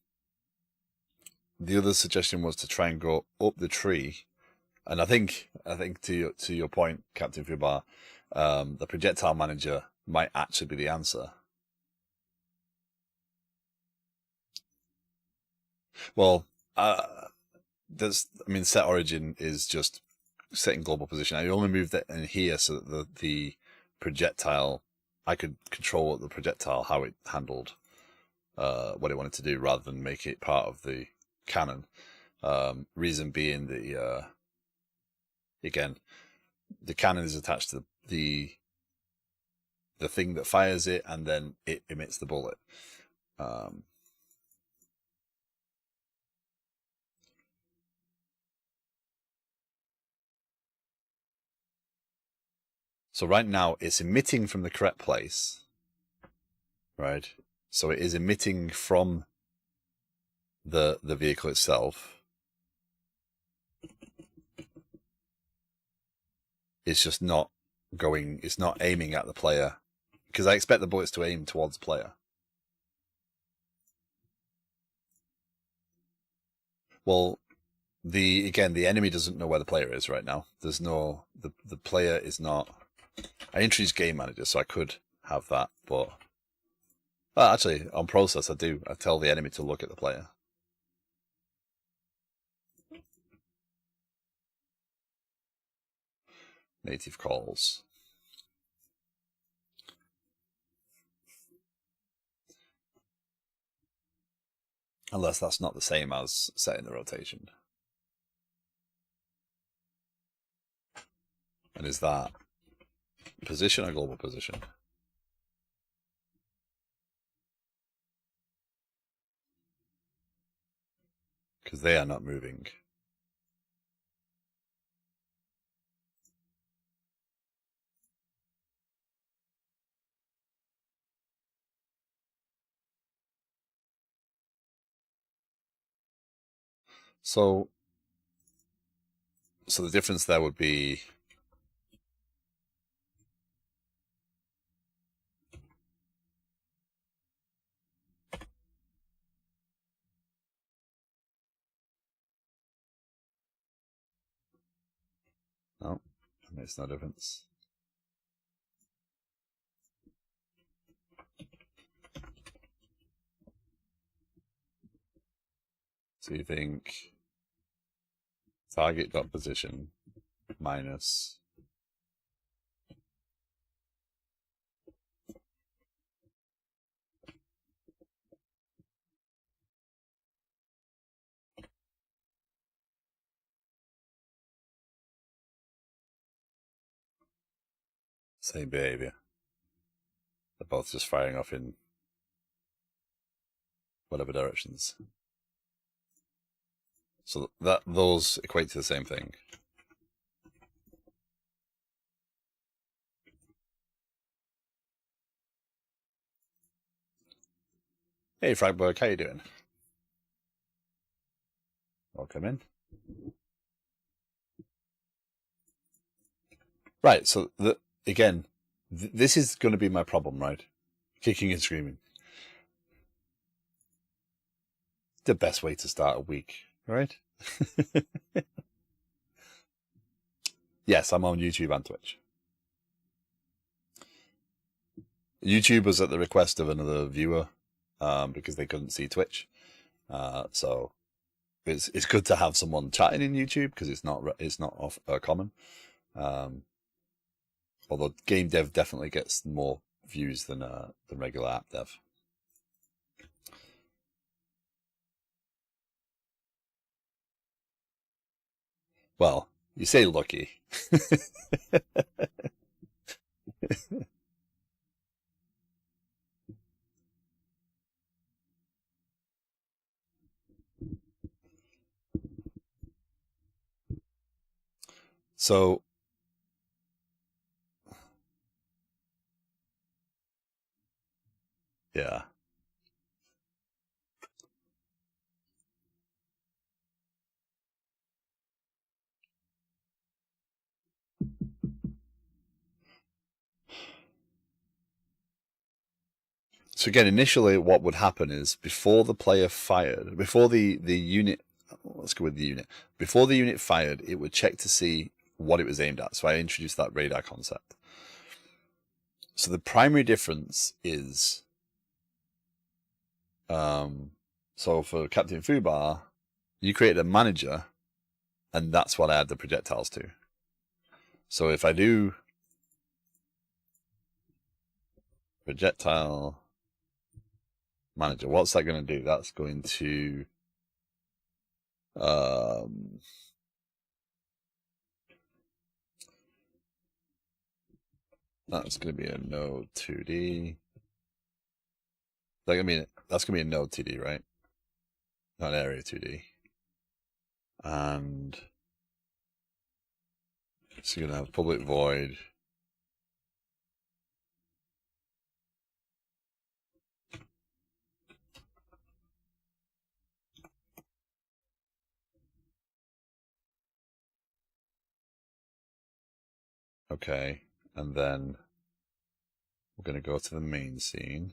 the other suggestion was to try and go up the tree. And I think to your point, Captain Fubar, the projectile manager might actually be the answer. Well, set origin is just setting global position. I only moved it in here so that the projectile, I could control the projectile, how it handled what it wanted to do, rather than make it part of the cannon. Reason being that, again, the cannon is attached to the thing that fires it, and then it emits the bullet. So right now it's emitting from the correct place, right? So it is emitting from the vehicle itself. It's just not going, it's not aiming at the player, because I expect the bullets to aim towards the player. Well, the enemy doesn't know where the player is right now. There's no, the player is not... I introduced game manager, so I could have that, but actually on process I tell the enemy to look at the player. Native calls. Unless that's not the same as setting the rotation. And is that position or global position? Because they are not moving. So the difference there would be... No, it makes no difference. So you think target dot position minus same behavior. They're both just firing off in whatever directions. So that those equate to the same thing. Hey Fragberg, how you doing? Welcome in. Right, so this is going to be my problem, right? Kicking and screaming. The best way to start a week, right? Yes, I'm on YouTube and Twitch. YouTube was at the request of another viewer because they couldn't see Twitch. So it's good to have someone chatting in YouTube because it's not common. Although game dev definitely gets more views than regular app dev. Well, you say lucky. So yeah. So again, initially what would happen is before the player fired, before the unit, let's go with the unit, before the unit fired, it would check to see what it was aimed at. So I introduced that radar concept. So the primary difference is, so for Captain Fubar, you created a manager, and that's what I add the projectiles to. So if I do projectile manager, what's that going to do? That's going to that's going to be a node 2D. That's going to be a node 2D, right? Not area 2D. And so you're going to have public void. Okay, and then we're going to go to the main scene.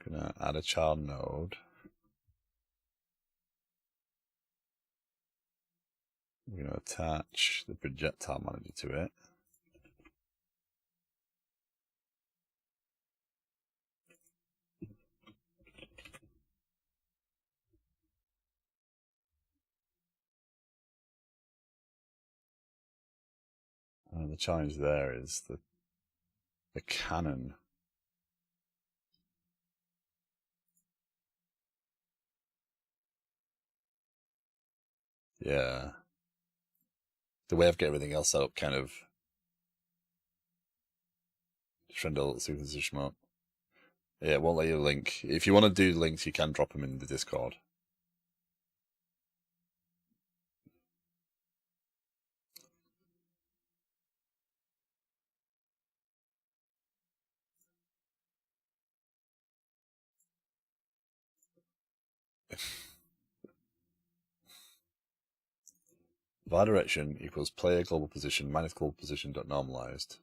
Going to add a child node. We're going to attach the projectile manager to it. And the challenge there is the cannon. Yeah. The way I've got everything else set up kind of trying to synchronization up. Yeah, it won't let you link. If you want to do links, you can drop them in the Discord. var direction equals player global position minus global position dot normalized.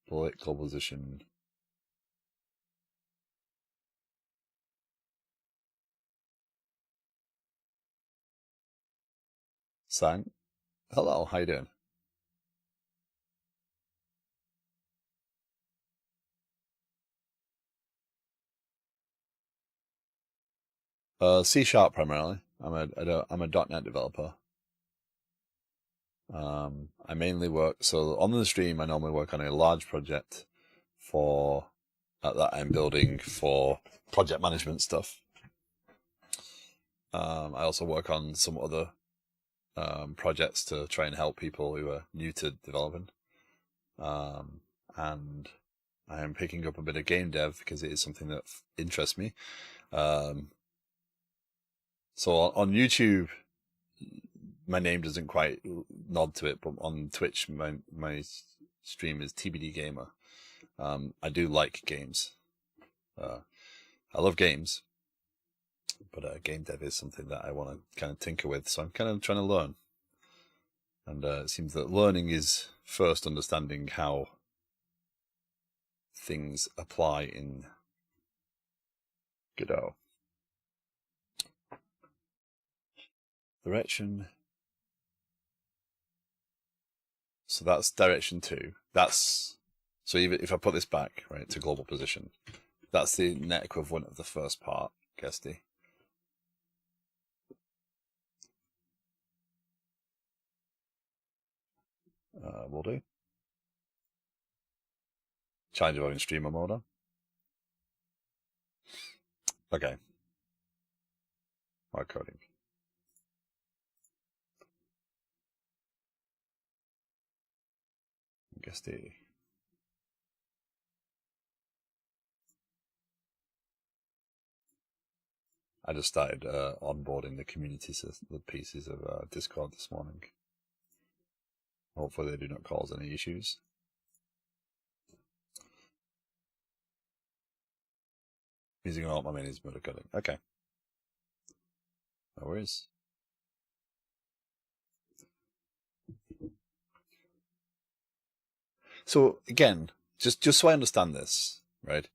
Bullet global position. Sang. Hello, how you doing? C# primarily. I'm a .NET developer. I mainly work, so on the stream I normally work on a large project that I'm building for project management stuff. I also work on some other projects to try and help people who are new to developing. And I am picking up a bit of game dev because it is something that interests me. So on YouTube, my name doesn't quite nod to it, but on Twitch, my stream is TBD Gamer. I do like games. I love games, but game dev is something that I want to kind of tinker with, so I'm kind of trying to learn. And it seems that learning is first understanding how things apply in Godot. Direction. So that's direction 2. So even if I put this back, right, to global position, that's the net equivalent of the first part, Guesty. Will do. Challenge avoiding streamer mode on. Okay. Hard coding. Guesty. I just started onboarding the community the pieces of Discord this morning. Hopefully they do not cause any issues. Using all my minis, motor coding. Okay. No worries. So again, just so I understand this, right?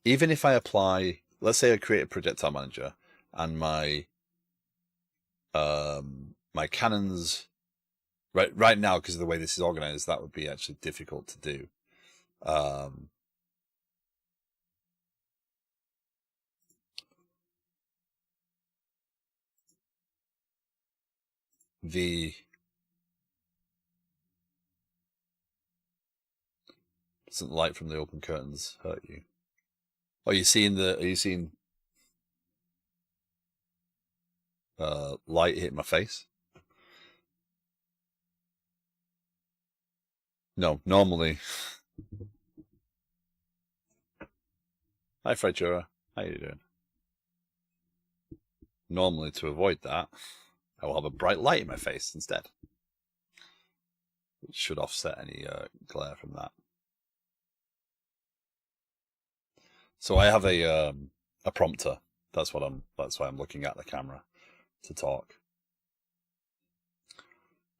Even if I apply, let's say I create a projectile manager and my my cannons right now, because of the way this is organized, that would be actually difficult to do. Doesn't the light from the open curtains hurt you? Are you seeing light hit my face? No, normally. Hi, Fredjura. How you doing? Normally, to avoid that, I will have a bright light in my face instead. It should offset any glare from that. So I have a prompter. That's why I'm looking at the camera to talk.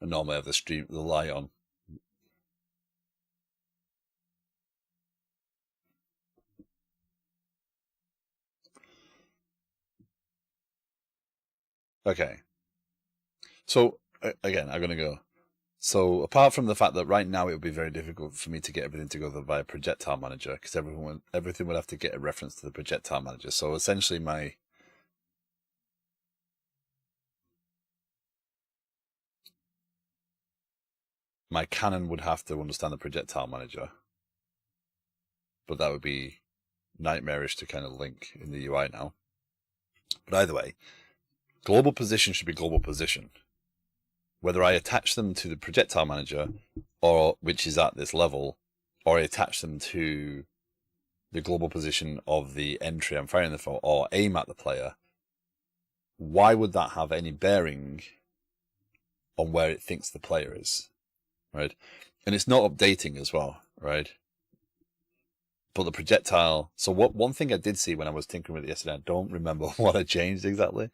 And normally I have the light on. Okay. So again, I'm gonna go. So apart from the fact that right now it would be very difficult for me to get everything to go via projectile manager, because everything would have to get a reference to the projectile manager. So essentially my cannon would have to understand the projectile manager, but that would be nightmarish to kind of link in the UI now. But either way, global position should be global position. Whether I attach them to the projectile manager, or which is at this level, or I attach them to the global position of the entry I'm firing them for, or aim at the player, why would that have any bearing on where it thinks the player is, right? And it's not updating as well, right? But the projectile. So one thing I did see when I was tinkering with it yesterday, I don't remember what I changed exactly.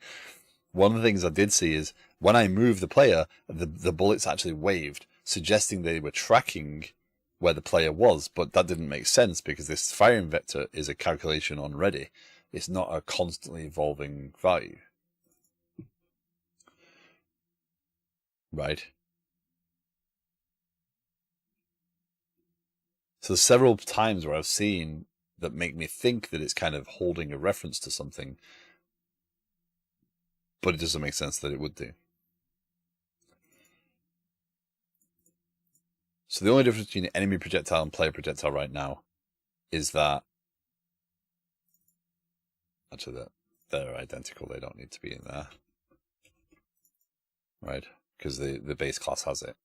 One of the things I did see is when I moved the player, the bullets actually waved, suggesting they were tracking where the player was, but that didn't make sense because this firing vector is a calculation on ready. It's not a constantly evolving value. Right? So several times where I've seen that make me think that it's kind of holding a reference to something, but it doesn't make sense that it would do. So the only difference between enemy projectile and player projectile right now is that actually they're identical. They don't need to be in there, right? Because the base class has it.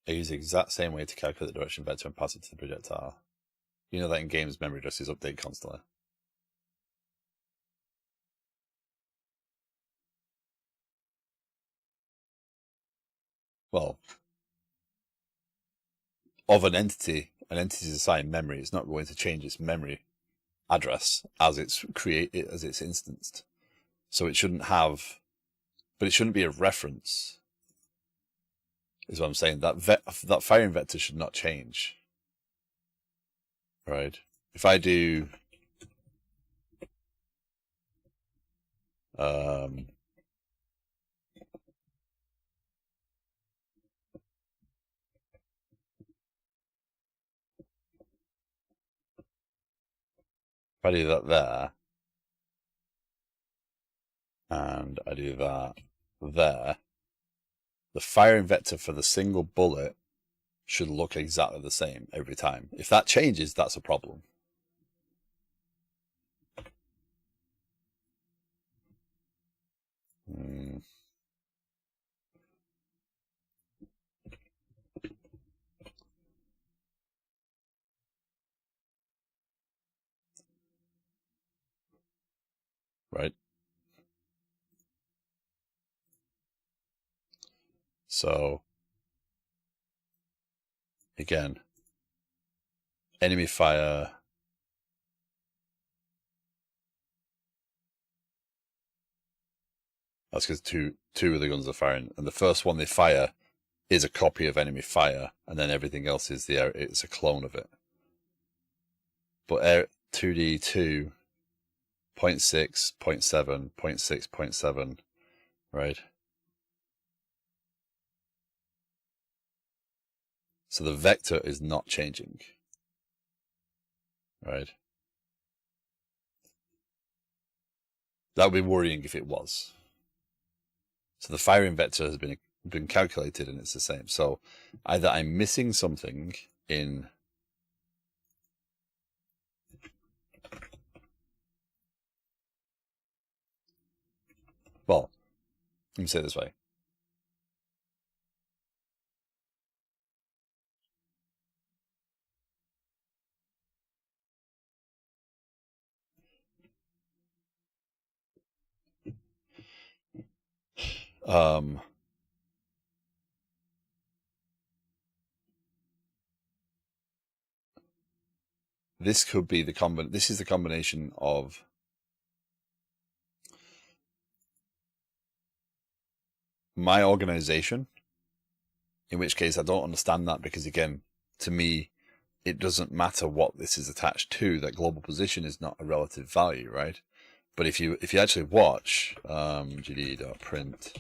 I use the exact same way to calculate the direction vector and pass it to the projectile. You know that in games, memory addresses update constantly. Well, of an entity's assigned memory, it's not going to change its memory address as it's instanced. So it shouldn't have, but it shouldn't be a reference. Is what I'm saying. That firing vector should not change, right? If I do, if I do that there, and I do that there, the firing vector for the single bullet should look exactly the same every time. If that changes, that's a problem. Right? So, again, enemy fire. That's because two of the guns are firing, and the first one they fire is a copy of enemy fire, and then everything else is it's a clone of it. But 2D2, 0.6, 0.7, 0.6, 0.7, right? So the vector is not changing, right? That would be worrying if it was. So the firing vector has been calculated and it's the same. So either I'm missing something in well, let me say it this way. This could be this is the combination of my organization, in which case I don't understand that because, again, to me, it doesn't matter what this is attached to. That global position is not a relative value, right? But if you actually watch gd.print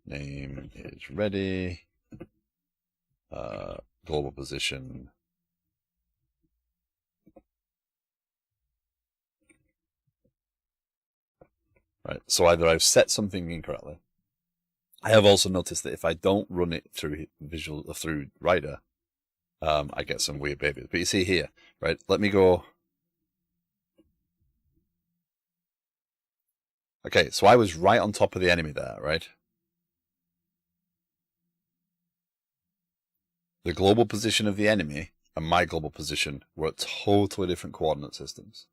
name is ready, global position, right? So either I've set something incorrectly. I have also noticed that if I don't run it through through Rider, I get some weird behavior. But you see here, right? Let me go. Okay, so I was right on top of the enemy there, right? The global position of the enemy and my global position were at totally different coordinate systems.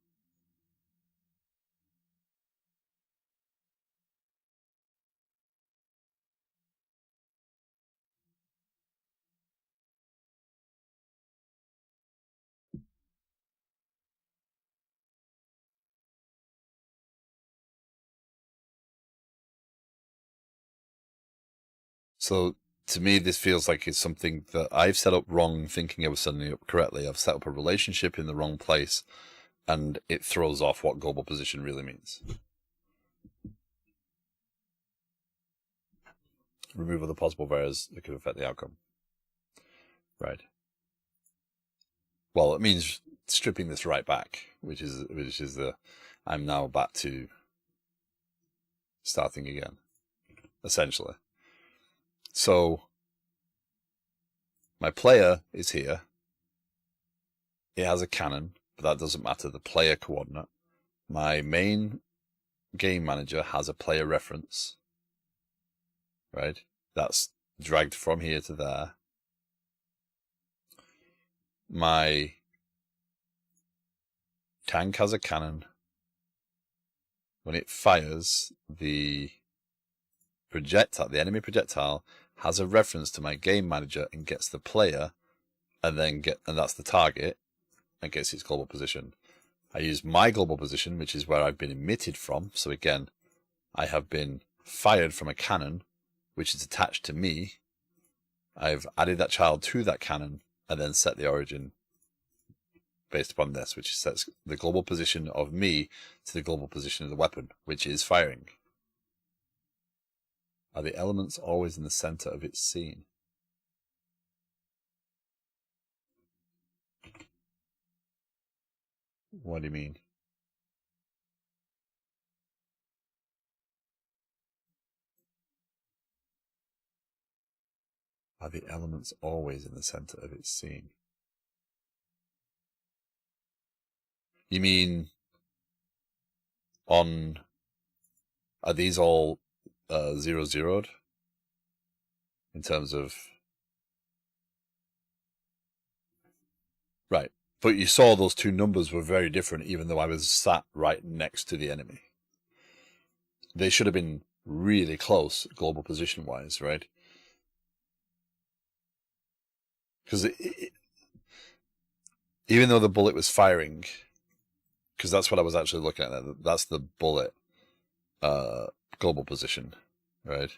So to me, this feels like it's something that I've set up wrong, thinking I was setting it up correctly. I've set up a relationship in the wrong place, and it throws off what global position really means. remove other possible variables that could affect the outcome. Right. Well, it means stripping this right back, which is the I'm now back to starting again, essentially. So my player is here. It has a cannon, but that doesn't matter. The player coordinate. My main game manager has a player reference. Right? That's dragged from here to there. My tank has a cannon. When it fires, the projectile, the enemy projectile, has a reference to my game manager and gets the player, and that's the target, and gets its global position. I use my global position, which is where I've been emitted from. So again, I have been fired from a cannon, which is attached to me. I've added that child to that cannon, and then set the origin based upon this, which sets the global position of me to the global position of the weapon, which is firing. Are the elements always in the center of its scene? What do you mean? Are the elements always in the center of its scene? You mean are these all 0-0'd in terms of, right? But you saw those two numbers were very different, even though I was sat right next to the enemy. They should have been really close global position wise, right? Because even though the bullet was firing, because that's what I was actually looking at. That's the bullet global position, right?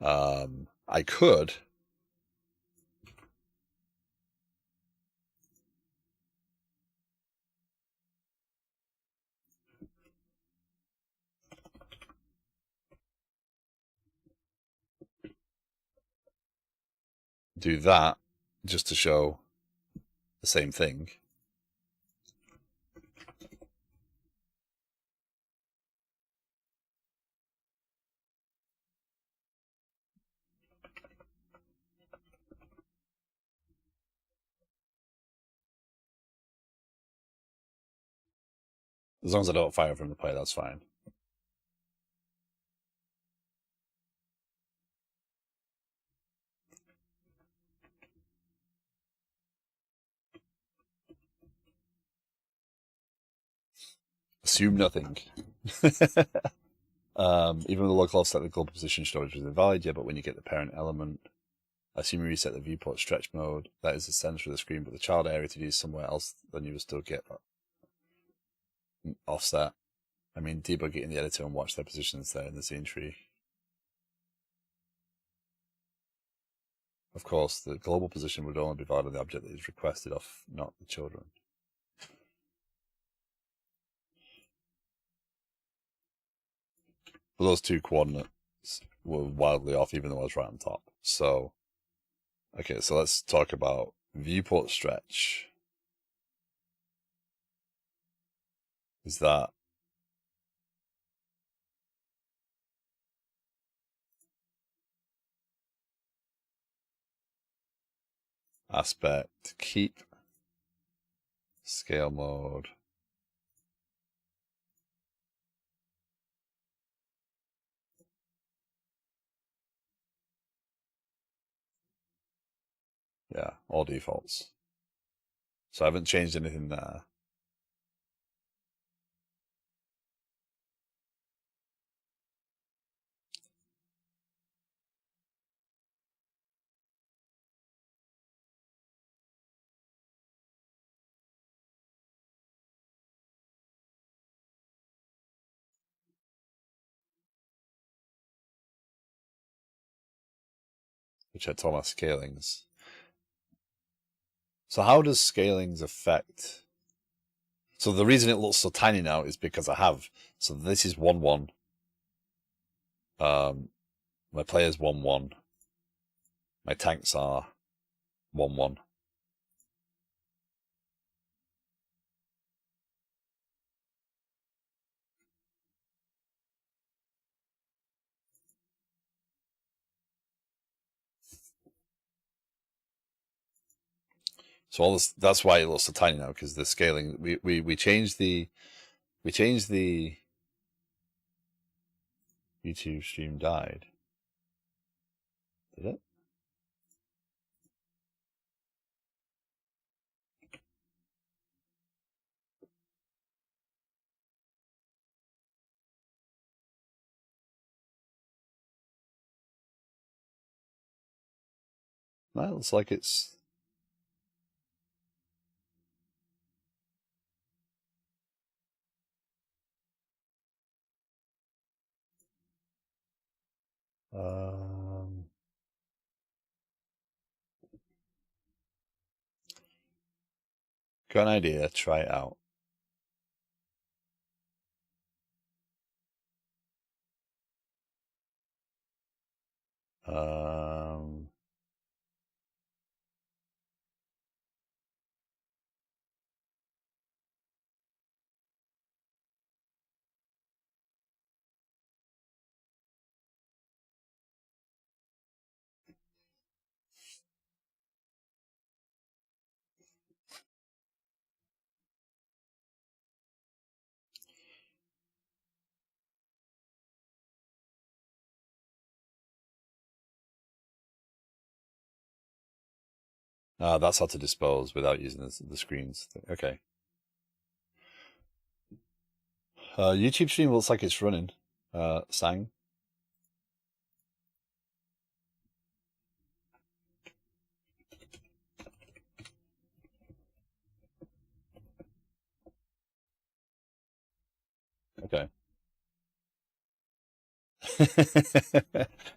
I could do that just to show the same thing. As long as I don't fire from the play, that's fine. Assume nothing. Even though the local offset the global position storage is invalid, yeah, but when you get the parent element, assume you reset the viewport stretch mode, that is the center of the screen, but the child area to use somewhere else, then you will still get offset. I mean, debug it in the editor and watch their positions there in the scene tree. Of course, the global position would only be valid on the object that is requested off, not the children. But those two coordinates were wildly off, even though I was right on top. So, okay, so let's talk about viewport stretch. Is that aspect keep scale mode? Yeah, all defaults. So I haven't changed anything there. Which I told my scalings. So how does scalings affect? So the reason it looks so tiny now is because I have. So this is 1-1. My player's 1-1. My tanks are 1-1. So all this, that's why it looks so tiny now, because the scaling, we changed the YouTube stream died. Did it? No, it looks like it's... got an idea, try it out. That's how to dispose without using the screens. Okay. YouTube stream looks like it's running. Sang. Okay.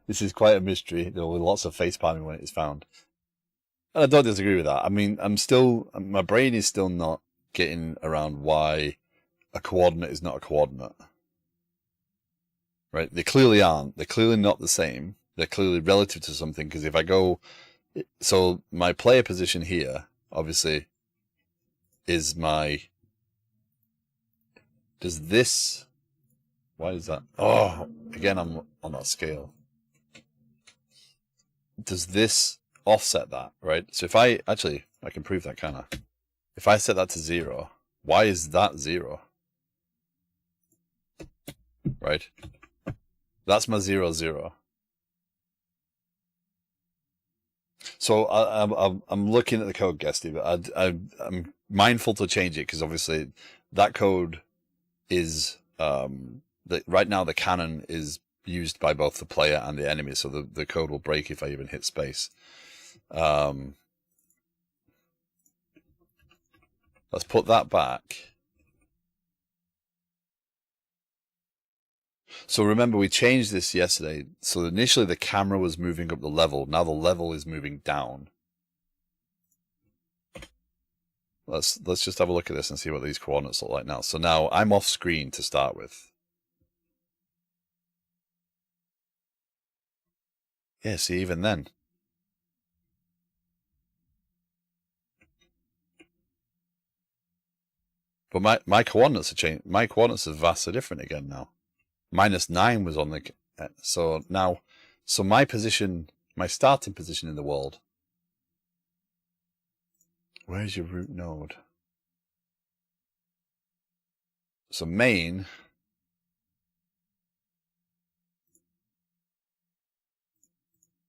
This is quite a mystery. There will be lots of face palming when it is found. And I don't disagree with that. I mean, my brain is still not getting around why a coordinate is not a coordinate. Right? They clearly aren't. They're clearly not the same. They're clearly relative to something, because if I go... So my player position here, obviously, is my... Does this... Why is that? Oh, again, I'm on that scale. Does this offset that, right? So if I... Actually, I can prove that, can't I? If I set that to 0, why is that 0? Right? That's my 0, 0. So I'm looking at the code, Guesty, but I'm mindful to change it, because obviously that code is right now the cannon is used by both the player and the enemy, so the code will break if I even hit space. Let's put that back. So remember, we changed this yesterday. So initially the camera was moving up the level. Now the level is moving down. Let's just have a look at this and see what these coordinates look like now. So now I'm off screen to start with. Yeah, see, even then. But my coordinates are changed. My coordinates are vastly different again now. -9 was on the... So now... So my position... My starting position in the world... Where's your root node? So main...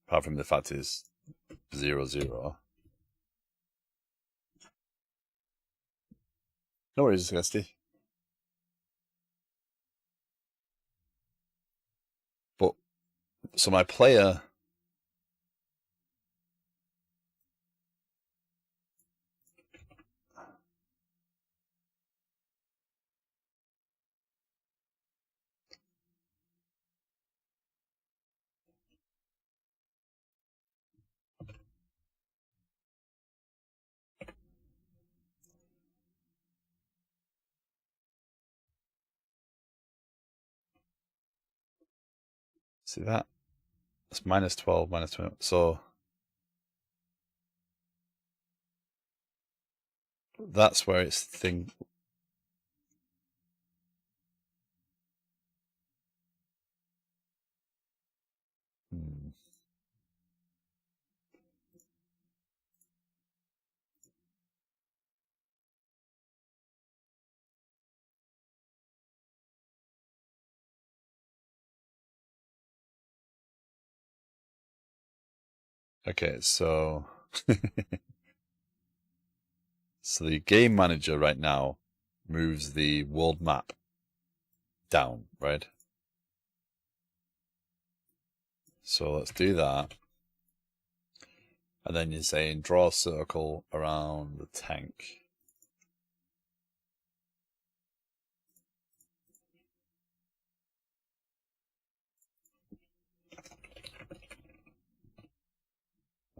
Apart from the fact is 0, 0. No worries, Gusty. But... So my player... See that? It's minus 12, minus 20. So that's where it's thing. Hmm. Okay, so so the game manager right now moves the world map down, right? So let's do that. And then you're saying draw a circle around the tank.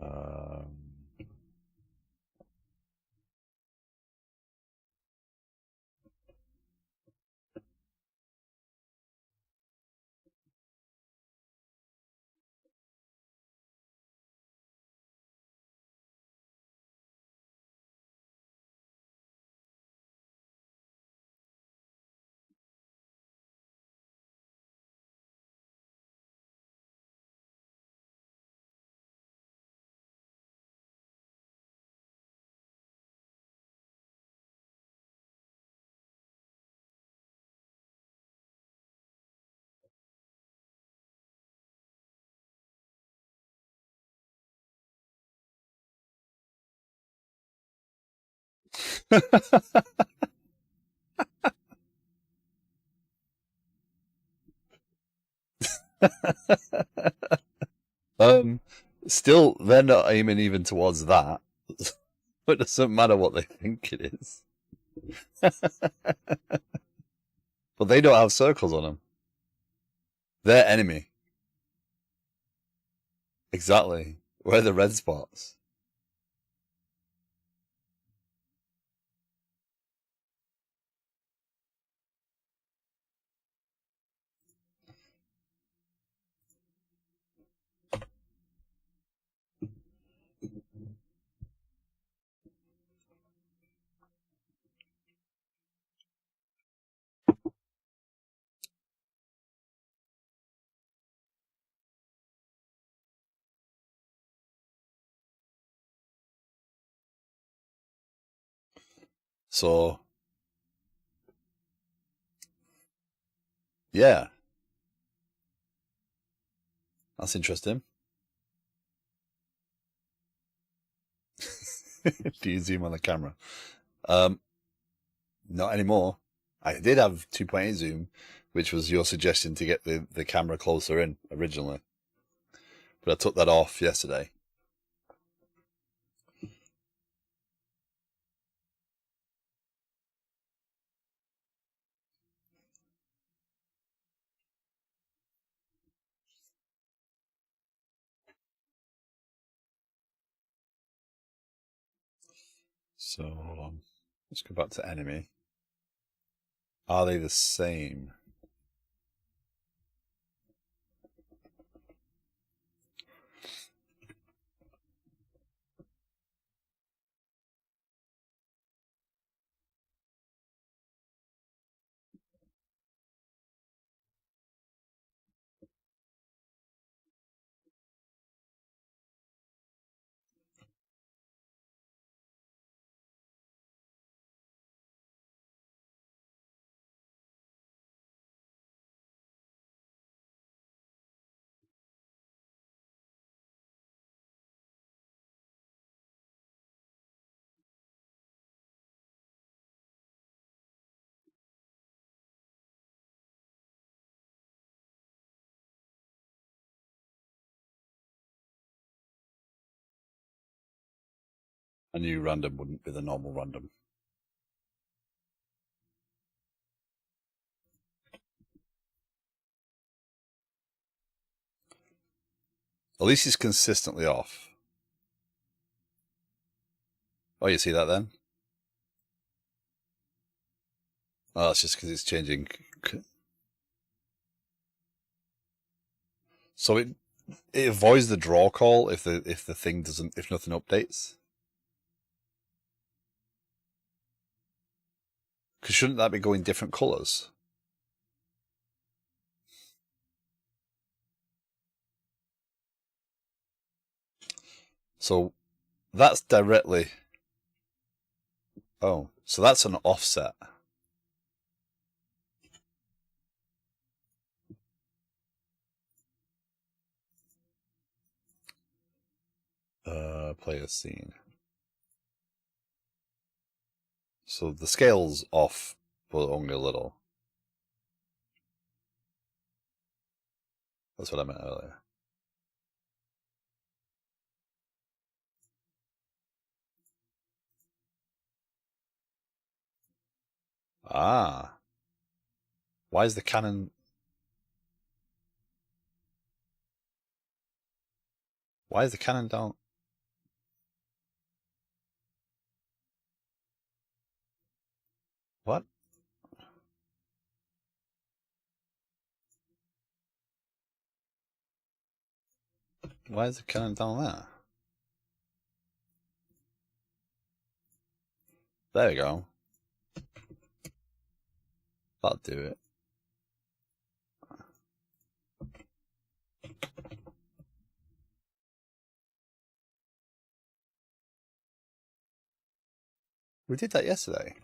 Um, um, still, they're not aiming even towards that. But it doesn't matter what they think it is. But they don't have circles on them. They're enemy. Exactly. Where are the red spots? So, yeah, that's interesting. Do you zoom on the camera? Um, not anymore. I did have 2.8 zoom, which was your suggestion to get the camera closer in originally. But I took that off yesterday. So hold on. Let's go back to enemy. Are they the same? A new random wouldn't be the normal random. At least it's consistently off. Oh, you see that then? Oh, that's just because it's changing. So it It avoids the draw call if the thing doesn't, if nothing updates. Because shouldn't that be going different colors? So that's directly. Oh, so that's an offset. Player scene. So the scale's off, but only a little. That's what I meant earlier. Ah. Why is the cannon... Why is the cannon down? What? Why is the cannon down there? There we go. That'll do it. We did that yesterday.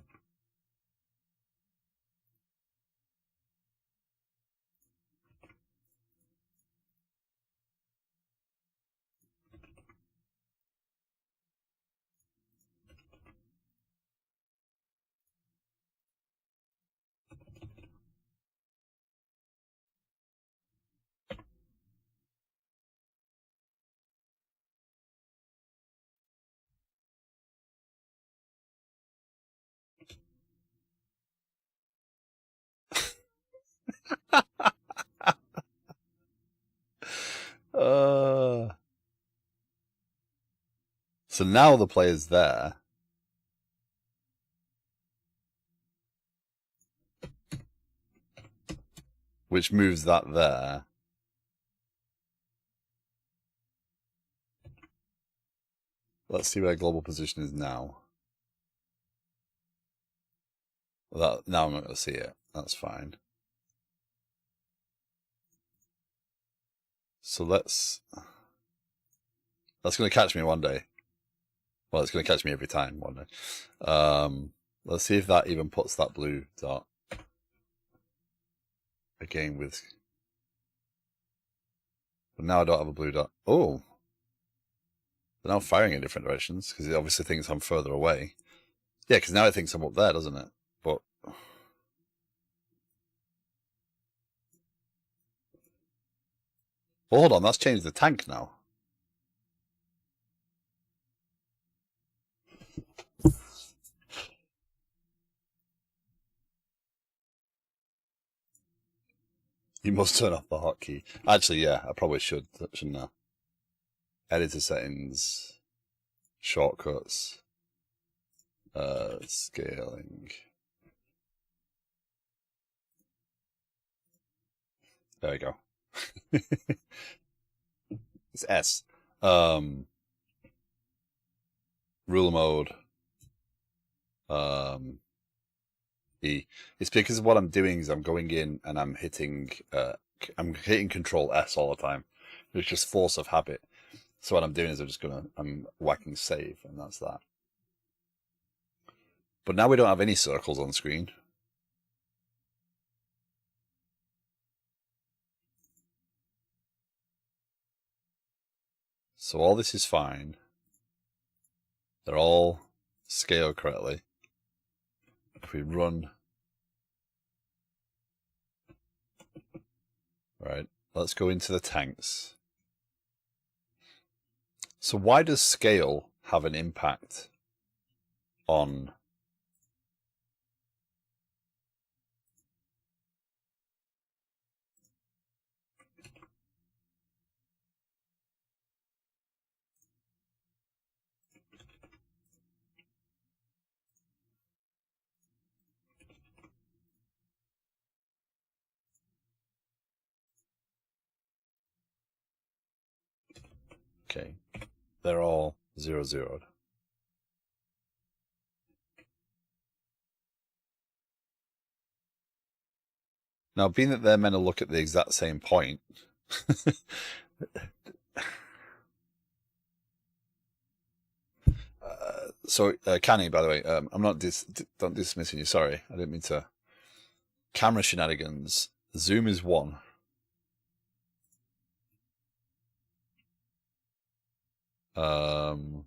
So now the player's there. Which moves that there. Let's see where global position is now. Now I'm not going to see it. That's fine. So that's going to catch me one day. Well, it's going to catch me every time one day. Let's see if that even puts that blue dot again with... But now I don't have a blue dot. Oh! But now I'm firing in different directions, because it obviously thinks I'm further away. Yeah, because now it thinks I'm up there, doesn't it? But... Well, hold on, that's changed the tank now. You must turn off the hotkey. Actually, yeah, I probably should, shouldn't I? Editor settings, shortcuts, scaling. There we go. It's S. Ruler mode. E. It's because what I'm doing is I'm going in and I'm hitting Control S all the time. It's just force of habit. So what I'm doing is I'm whacking save, and that's that. But now we don't have any circles on screen. So all this is fine. They're all scaled correctly. If we run... Right, let's go into the tanks. So why does scale have an impact on... Okay, they're all 0-0'd. Now, being that they're meant to look at the exact same point, Canny, by the way, I'm not don't dismissing you. Sorry, I didn't mean to. Camera shenanigans. Zoom is 1. Um,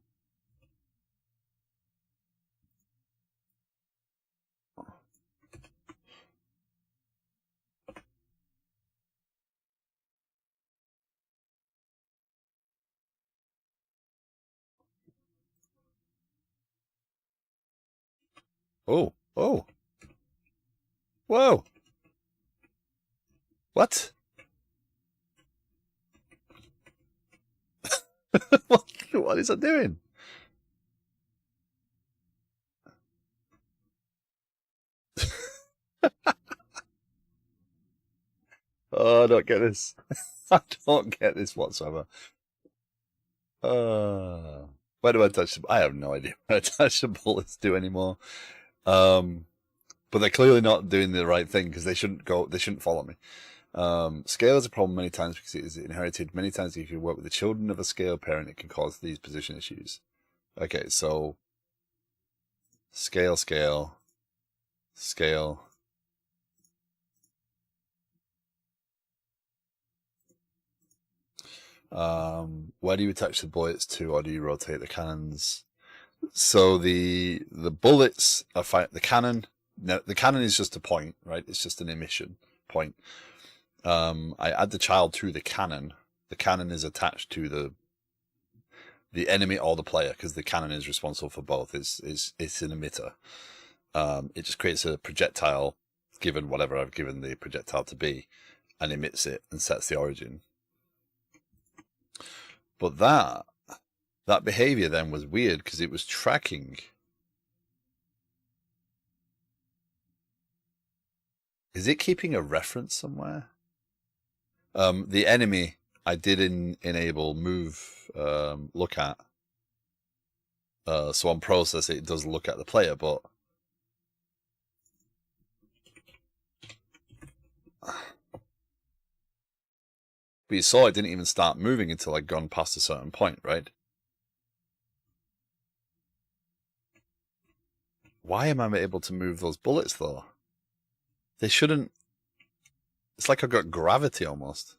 oh, oh, whoa, what? What is that doing? Oh, I don't get this. I don't get this whatsoever. Where do I touch them? I have no idea where I touch the bullets do anymore. But they're clearly not doing the right thing because they shouldn't follow me. Scale is a problem many times because it is inherited. Many times if you work with the children of a scale parent, it can cause these position issues. Okay, so scale, scale, scale. Where do you attach the bullets to, or do you rotate the cannons? So the bullets are the cannon. No, the cannon is just a point, right? It's just an emission point. I add the child to the cannon. The cannon is attached to the enemy or the player because the cannon is responsible for both. It's an emitter. It just creates a projectile given whatever I've given the projectile to be, and emits it and sets the origin. But that behavior then was weird because it was tracking. Is it keeping a reference somewhere? The enemy I did enable move look at. So on process it does look at the player, but you saw it didn't even start moving until I'd gone past a certain point, right? Why am I able to move those bullets though? They shouldn't. It's like I've got gravity almost.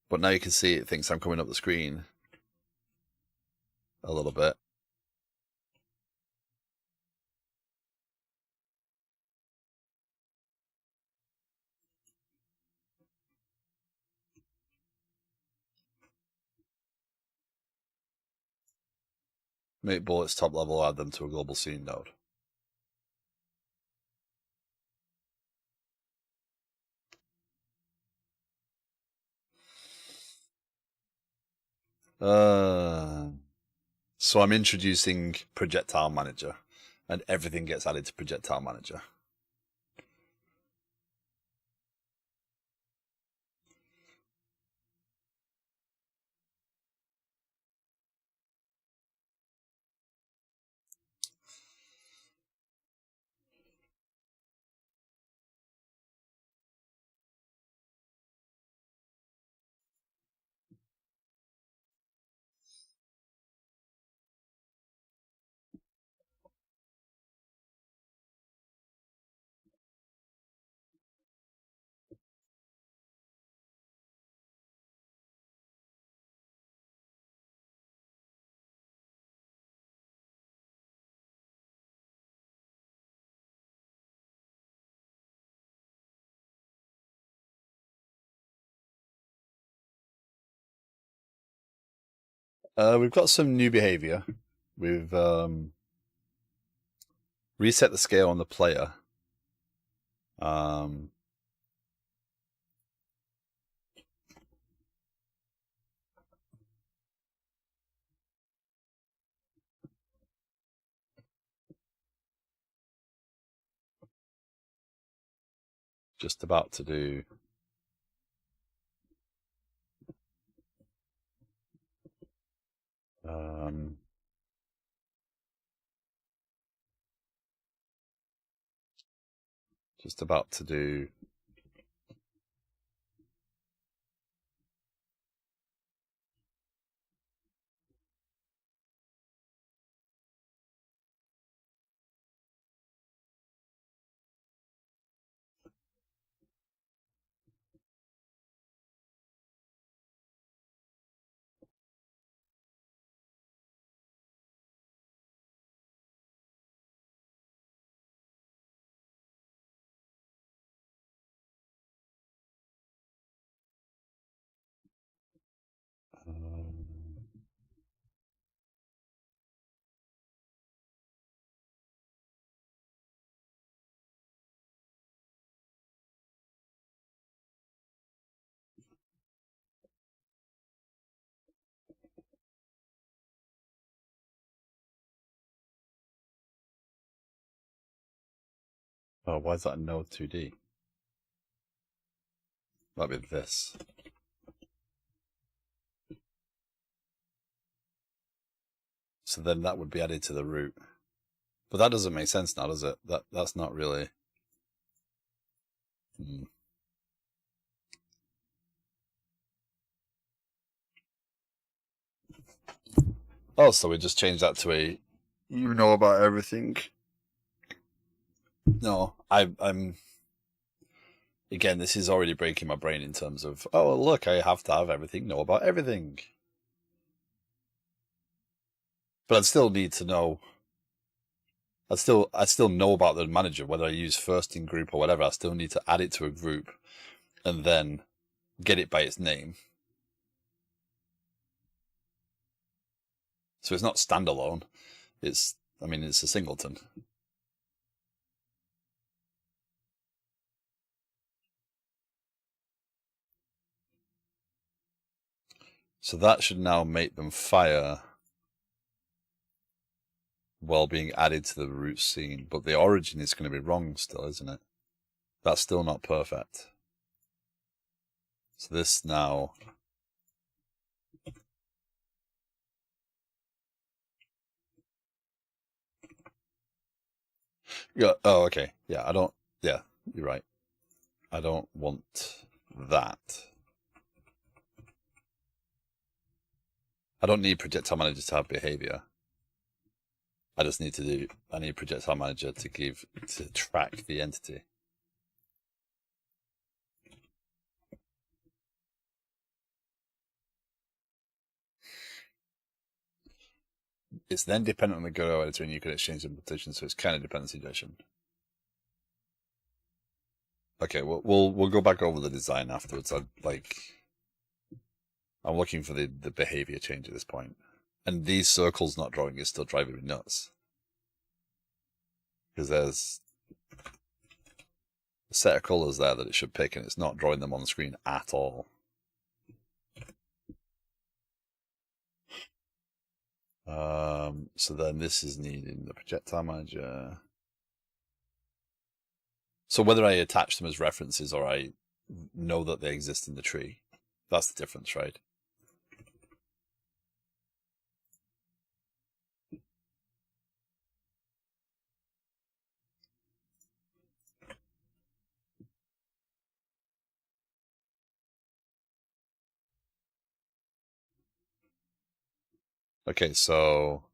But now you can see it thinks I'm coming up the screen a little bit. Make bullets top level, add them to a global scene node. So I'm introducing projectile manager, and everything gets added to projectile manager. We've got some new behavior. We've reset the scale on the player. Just about to do. Just about to do. Oh, why is that a node 2D? That'd be this. So then that would be added to the root. But that doesn't make sense now, does it? That's not really. Oh, so we just changed that to a you know about everything. No, I'm again, this is already breaking my brain in terms of, oh look, I have to have everything, know about everything. But I'd still need to know. I still know about the manager, whether I use first in group or whatever. I still need to add it to a group and then get it by its name. So it's not standalone. It's a singleton. So that should now make them fire while being added to the root scene. But the origin is going to be wrong still, isn't it? That's still not perfect. So this now. Yeah. Oh, okay. Yeah, I don't. Yeah, you're right. I don't want that. I don't need projectile manager to have behavior. I just need to do. I need projectile manager to track the entity. It's then dependent on the Godot editor, and you can exchange implementation, so it's kind of dependency injection. Okay, we'll go back over the design afterwards. I'm looking for the behavior change at this point, and these circles not drawing is still driving me nuts because there's a set of colors there that it should pick, and it's not drawing them on the screen at all. So then this is needing the projectile manager. So whether I attach them as references or I know that they exist in the tree, that's the difference, right? Okay, so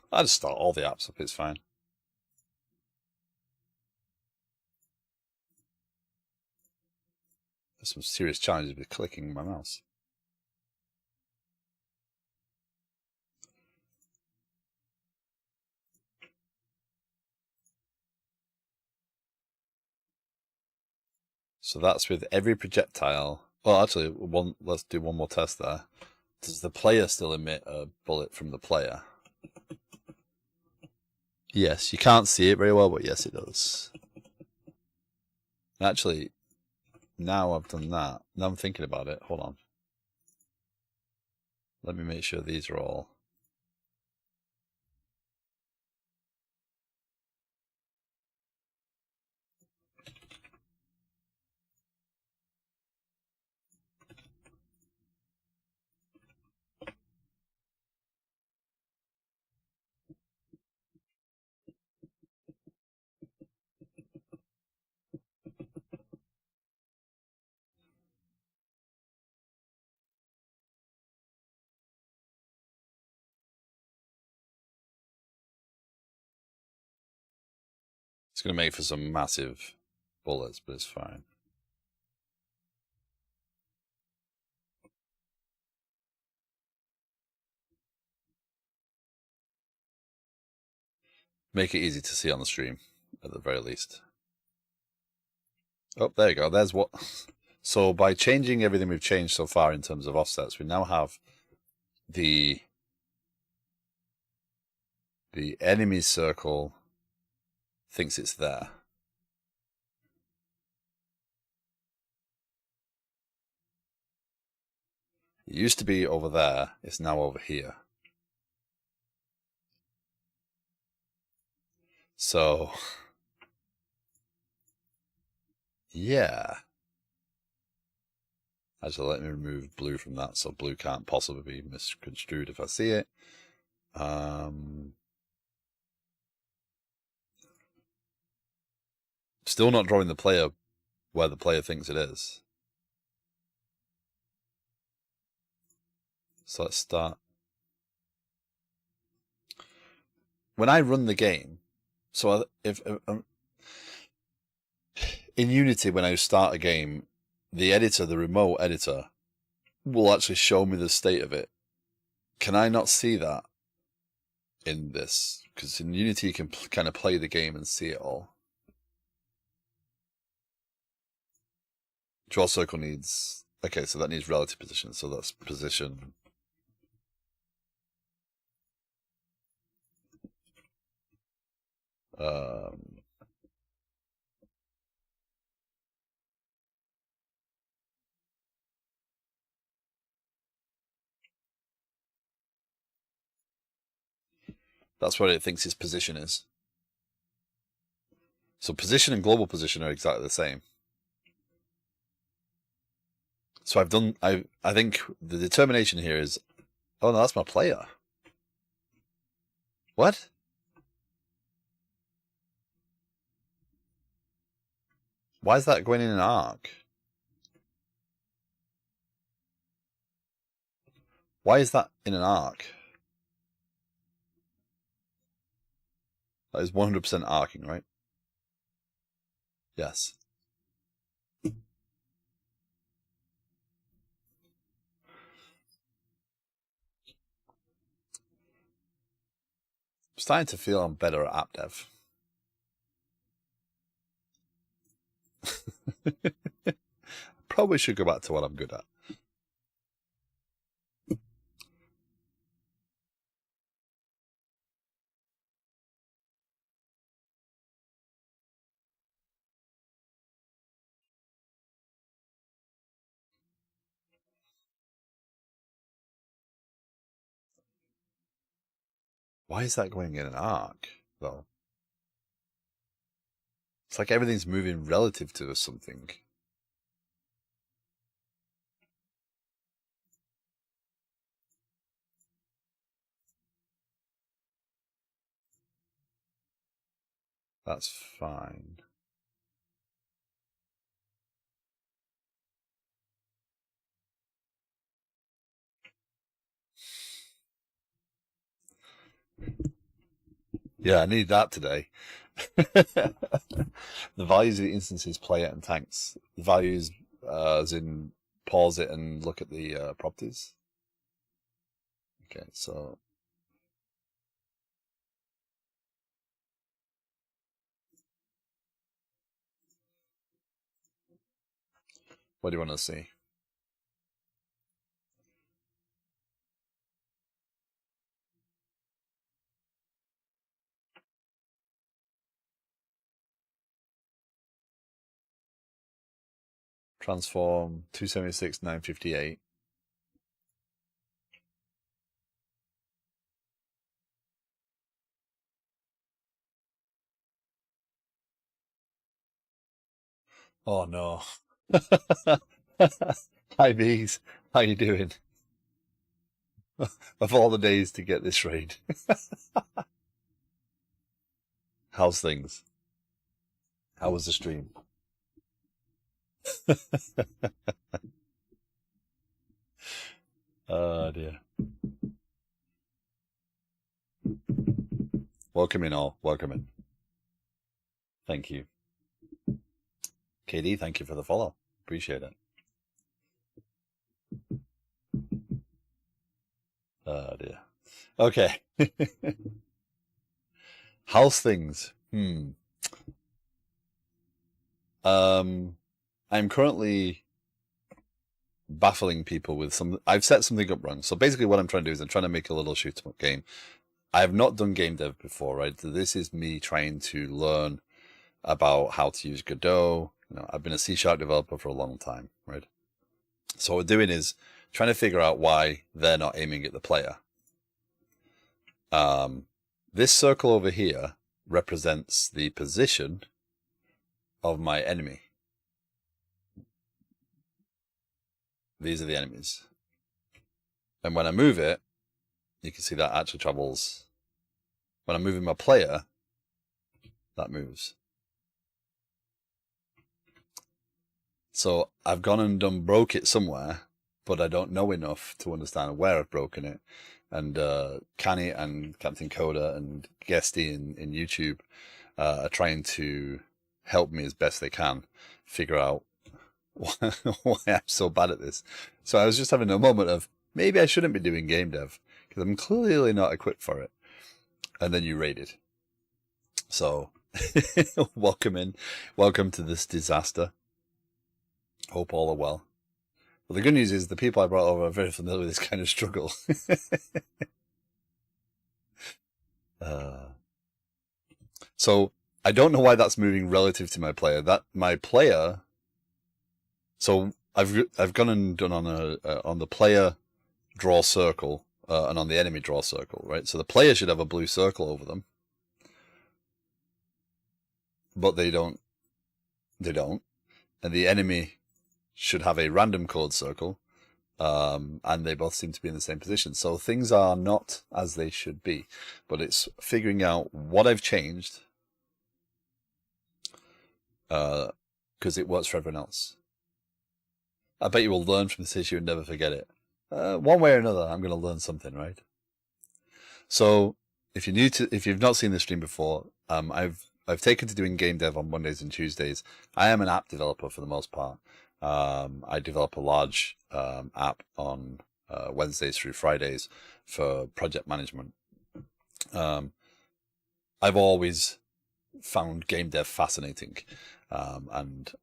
I just start all the apps up, it's fine. There's some serious challenges with clicking my mouse. So that's with every projectile Well, actually, let's do one more test there. Does the player still emit a bullet from the player? Yes, you can't see it very well, but yes, it does. Actually, now I've done that. Now I'm thinking about it. Hold on. Let me make sure these are all. It's going to make for some massive bullets, but it's fine. Make it easy to see on the stream, at the very least. Oh, there you go. There's what. So by changing everything we've changed so far in terms of offsets, we now have the enemy circle thinks it's there. It used to be over there. It's now over here. So, yeah. Actually, let me remove blue from that, so blue can't possibly be misconstrued if I see it. Still not drawing the player where the player thinks it is. So let's start. When I run the game, so if in Unity, when I start a game, the editor, the remote editor, will actually show me the state of it. Can I not see that in this? Because in Unity, you can kind of play the game and see it all. Draw circle needs... Okay, so that needs relative position, so that's position. That's what it thinks its position is. So position and global position are exactly the same. So I think the determination here is, oh no, that's my player. What? Why is that going in an arc? Why is that in an arc? That is 100% arcing, right? Yes. I'm starting to feel I'm better at app dev. Probably should go back to what I'm good at. Why is that going in an arc, though? It's like everything's moving relative to something. That's fine. Yeah, I need that today. The values of the instances, player and tanks. The values as in pause it and look at the properties. Okay, so what do you want to see? transform 276, 958. Oh no. Hi bees, how you doing? Of all the days to get this raid. How's things? How was the stream? Oh dear. Welcome in all. Welcome in. Thank you. KD, thank you for the follow. Appreciate it. Oh dear. Okay. How's things? I'm currently baffling people with some. I've set something up wrong. So basically, what I'm trying to do is I'm trying to make a little shoot 'em up game. I have not done game dev before, right? So this is me trying to learn about how to use Godot. I've been a C# developer for a long time, right? So what we're doing is trying to figure out why they're not aiming at the player. This circle over here represents the position of my enemy. These are the enemies. And when I move it, you can see that actually travels. When I'm moving my player, that moves. So I've gone and broke it somewhere, but I don't know enough to understand where I've broken it. And Canny and Captain Coda and Guesty in YouTube are trying to help me as best they can figure out why I'm so bad at this. So I was just having a moment of, maybe I shouldn't be doing game dev, because I'm clearly not equipped for it. And then you raided. So, welcome in. Welcome to this disaster. Hope all are well. Well, the good news is the people I brought over are very familiar with this kind of struggle. So I don't know why that's moving relative to my player. So I've gone and done on the player draw circle and on the enemy draw circle, right? So the player should have a blue circle over them, but they don't. And the enemy should have a random code circle, and they both seem to be in the same position. So things are not as they should be, but it's figuring out what I've changed, because it works for everyone else. I bet you will learn from this issue and never forget it. One way or another, I'm going to learn something, right? So if you've not seen the stream before, I've taken to doing game dev on Mondays and Tuesdays. I am an app developer for the most part. I develop a large app on Wednesdays through Fridays for project management. I've always found game dev fascinating, and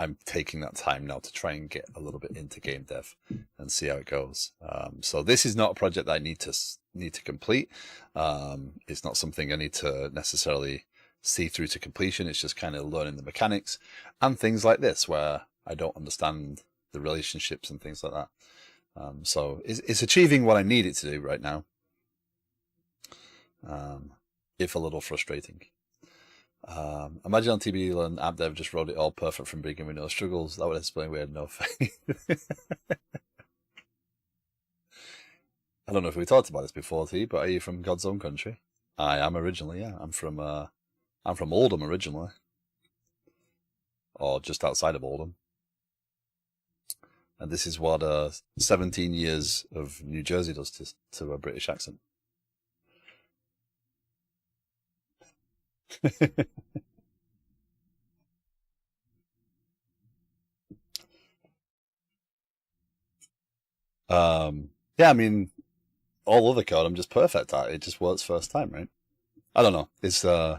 I'm taking that time now to try and get a little bit into game dev and see how it goes. So this is not a project that I need to complete. It's not something I need to necessarily see through to completion. It's just kind of learning the mechanics and things like this where I don't understand the relationships and things like that. So it's achieving what I need it to do right now, if a little frustrating. Imagine on TBD Learn app dev just wrote it all perfect from beginning with no struggles. That would explain we had no faith. I don't know if we talked about this before, T, but are you from God's own country? I am originally, yeah. I'm from Oldham originally, or just outside of Oldham. And this is what 17 years of New Jersey does to a British accent. Yeah, I mean, all other code I'm just perfect at. It just works first time, right? I don't know. It's been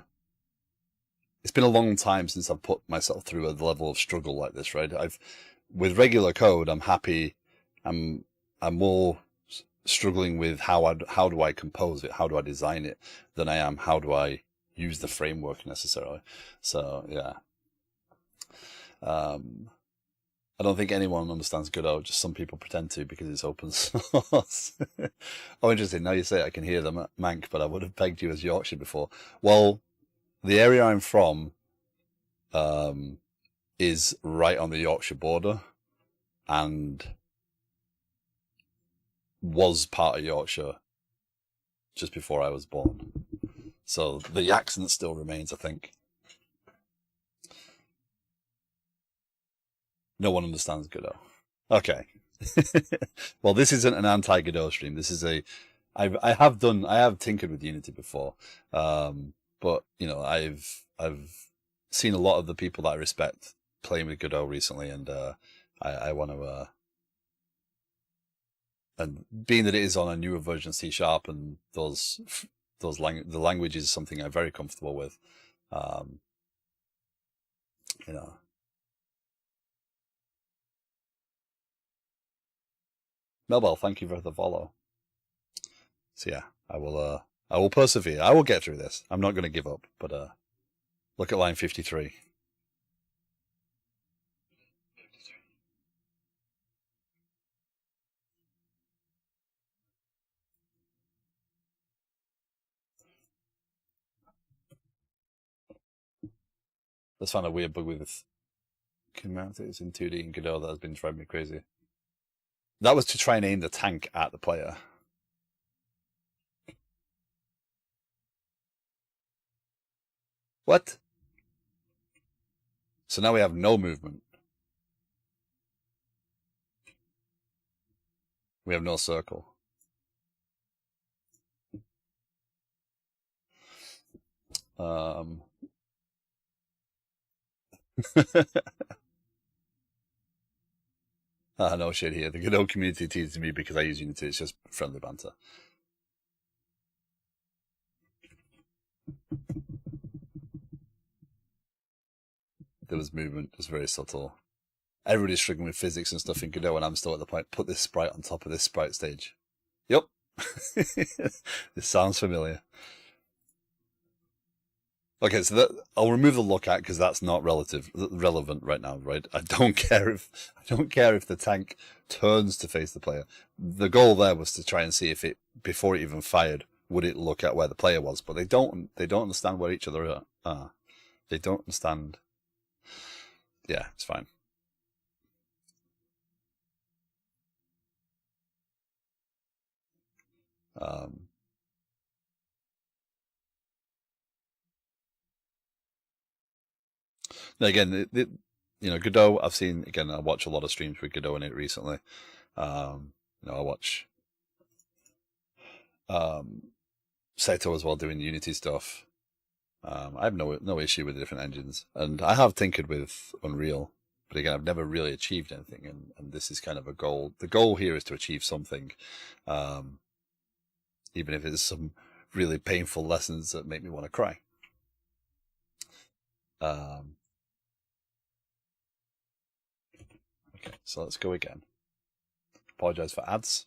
a long time since I've put myself through a level of struggle like this, right? With regular code, I'm happy. I'm more struggling with how do I compose it, how do I design it, than I am how do I use the framework necessarily. So yeah. I don't think anyone understands Godot, just some people pretend to because it's open source. Oh, interesting. Now you say it, I can hear the Mank, but I would have pegged you as Yorkshire before. Well, the area I'm from is right on the Yorkshire border and was part of Yorkshire just before I was born. So the accent still remains, I think. No one understands Godot. Okay. Well, this isn't an anti-Godot stream. This is I have tinkered with Unity before, but you know, I've seen a lot of the people that I respect playing with Godot recently, and I want to, and being that it is on a newer version of C# and the language is something I'm very comfortable with, you know. Melbell, thank you for the follow. So yeah, I will persevere. I will get through this. I'm not going to give up, but look at line 53. Let's find a weird bug with commands in 2D in Godot that has been driving me crazy. That was to try and aim the tank at the player. What? So now we have no movement. We have no circle. No shit here. The Godot community teases me because I use Unity. It's just friendly banter. There was movement. It was very subtle. Everybody's struggling with physics and stuff in Godot, and I'm still at the point, put this sprite on top of this sprite stage. Yep. This sounds familiar. Okay, so I'll remove the look at because that's not relevant right now, right? I don't care if the tank turns to face the player. The goal there was to try and see if it, before it even fired, would it look at where the player was, but they don't understand where each other are. They don't understand. Yeah, it's fine. Again, you know, Godot, I've seen, again, I watch a lot of streams with Godot in it recently. You know, I watch Saito as well doing Unity stuff. I have no issue with the different engines, and I have tinkered with Unreal, but again, I've never really achieved anything, and this is kind of a goal. The goal here is to achieve something, even if it's some really painful lessons that make me want to cry. Okay, so let's go again. Apologize for ads.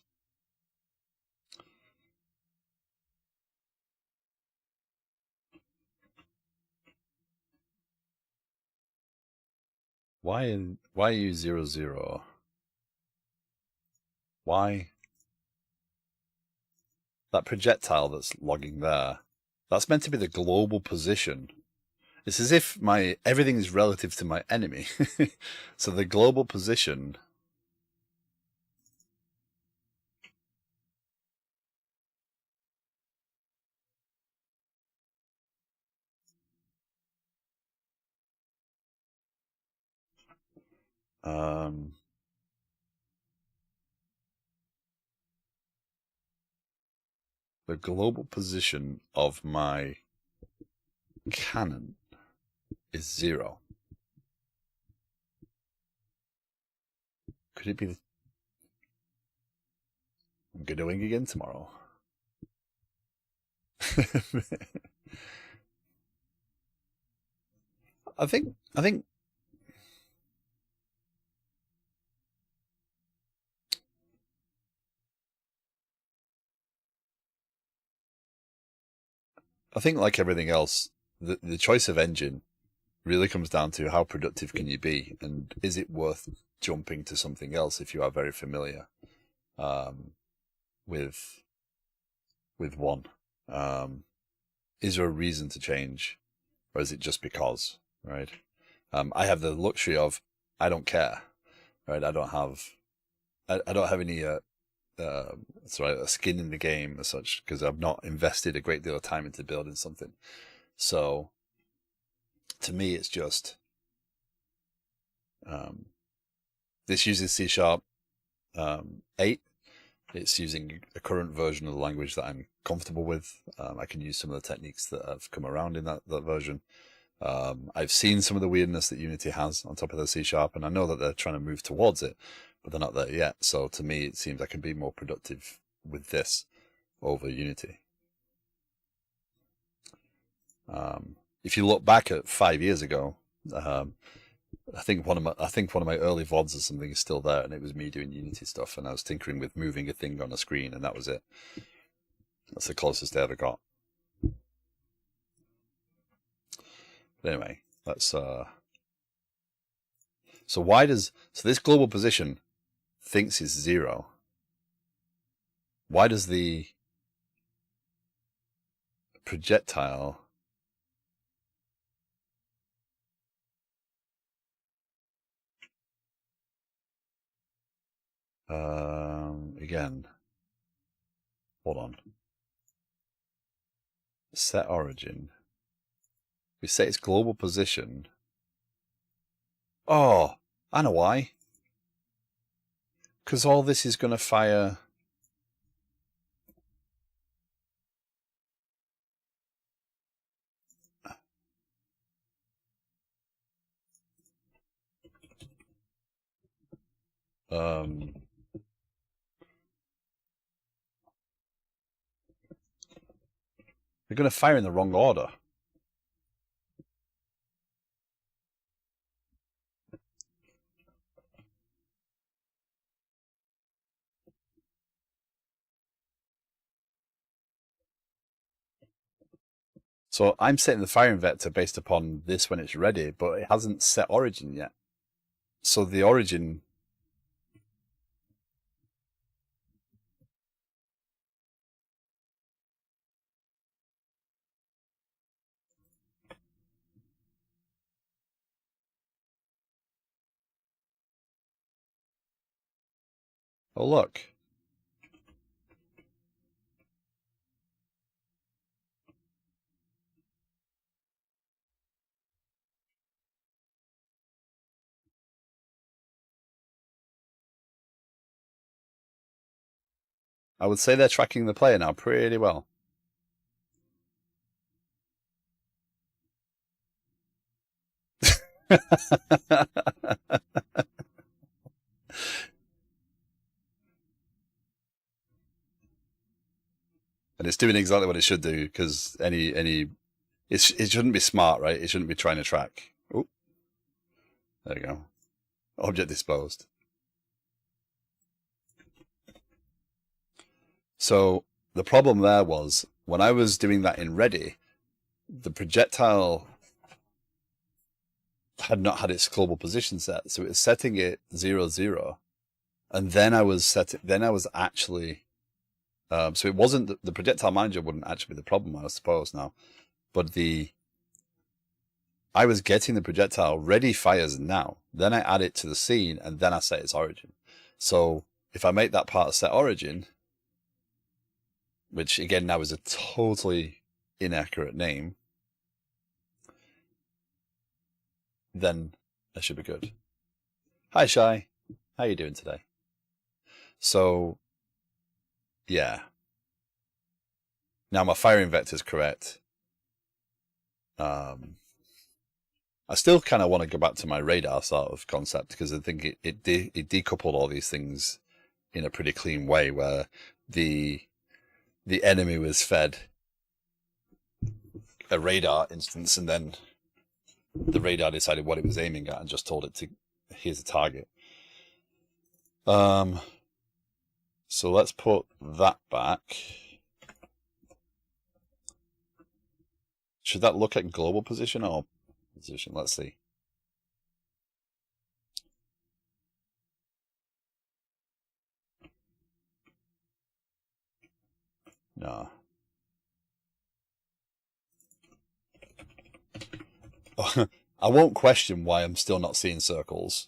Why are you 0, 0? Why? That projectile that's logging there, that's meant to be the global position. It's as if everything is relative to my enemy. So the global position. The global position of my cannon is 0. Could it be I'm Godoting again tomorrow? I think like everything else, the choice of engine really comes down to how productive can you be, and is it worth jumping to something else if you are very familiar with one. Is there a reason to change, or is it just because, right? I have the luxury of I don't care, right? I don't have any a skin in the game as such, because I've not invested a great deal of time into building something. So to me, it's just this uses C#, 8. It's using a current version of the language that I'm comfortable with. I can use some of the techniques that have come around in that version. I've seen some of the weirdness that Unity has on top of the C#, and I know that they're trying to move towards it, but they're not there yet. So to me, it seems I can be more productive with this over Unity. If you look back at 5 years ago, I think one of my early VODs or something is still there, and it was me doing Unity stuff, and I was tinkering with moving a thing on a screen, and that was it. That's the closest I ever got. But anyway, let's so this global position thinks is 0. Why does the projectile again, hold on, set origin, we set its global position. Oh, I know why. Because all this is going to fire they're going to fire in the wrong order. So I'm setting the firing vector based upon this when it's ready, but it hasn't set origin yet. So the origin... Oh, look. I would say they're tracking the player now pretty well. And it's doing exactly what it should do, because it shouldn't be smart, right? It shouldn't be trying to track. Oh, there you go. Object disposed. So the problem there was, when I was doing that in ready, the projectile had not had its global position set, so it was setting it 0, 0, and then I was actually, so it wasn't the projectile manager wouldn't actually be the problem, I suppose now, but I was getting the projectile ready fires now, then I add it to the scene, and then I set its origin. So if I make that part set origin, which again now is a totally inaccurate name, then I should be good. Hi, Shy. How you doing today? So, yeah. Now my firing vector is correct. I still kind of want to go back to my radar sort of concept, because I think it decoupled all these things in a pretty clean way, where the enemy was fed a radar instance, and then the radar decided what it was aiming at and just told it to, here's a target. So let's put that back. Should that look at global position or position? Let's see. No. I won't question why I'm still not seeing circles.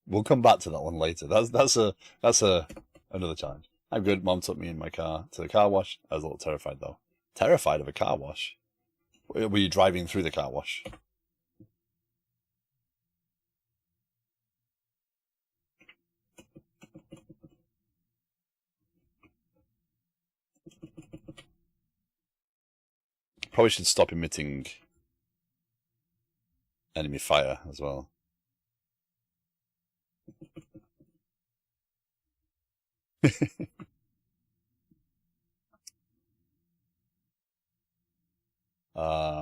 We'll come back to that one later. That's another challenge. I'm good. Mom took me in my car to the car wash. I was a little terrified though. Terrified of a car wash? Were you driving through the car wash? Probably should stop emitting enemy fire as well.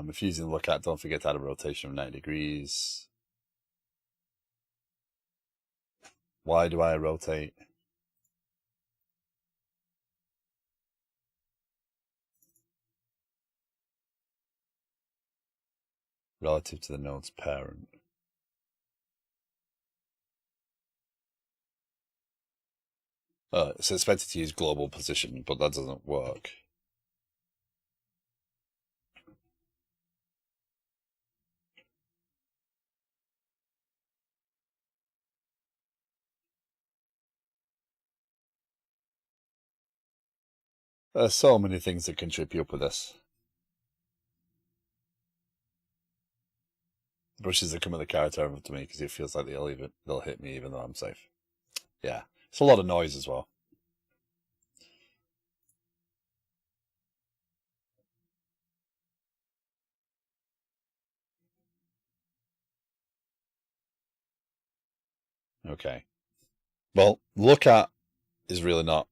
If using the lookout, don't forget to add a rotation of 90 degrees. Why do I rotate? Relative to the node's parent. It's expected to use global position, but that doesn't work. There's so many things that can trip you up with this. Brushes that come at the character over to me because it feels like they'll hit me even though I'm safe. Yeah, it's a lot of noise as well. Okay. Well, look at is really not.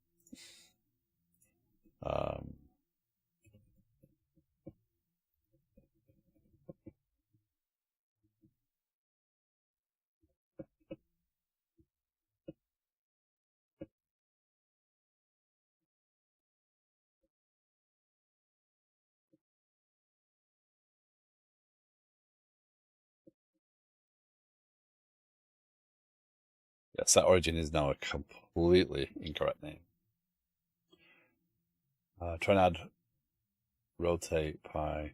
Yes, that origin is now a completely incorrect name. Try and add rotate pi.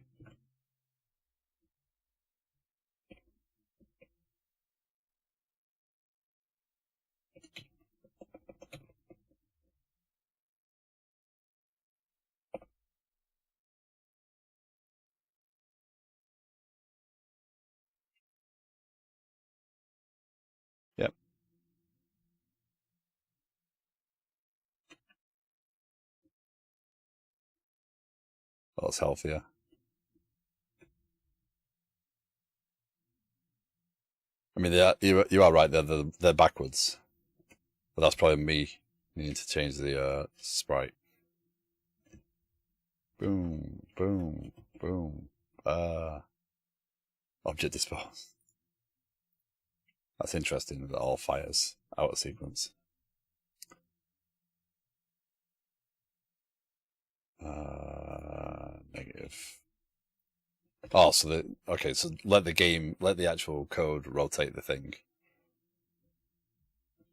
Yep. That's healthier. I mean, you are right. They're backwards, but that's probably me needing to change the sprite. Boom, boom, boom. Object dispose. That's interesting that all fires out of sequence. Negative. Oh, so let the actual code rotate the thing.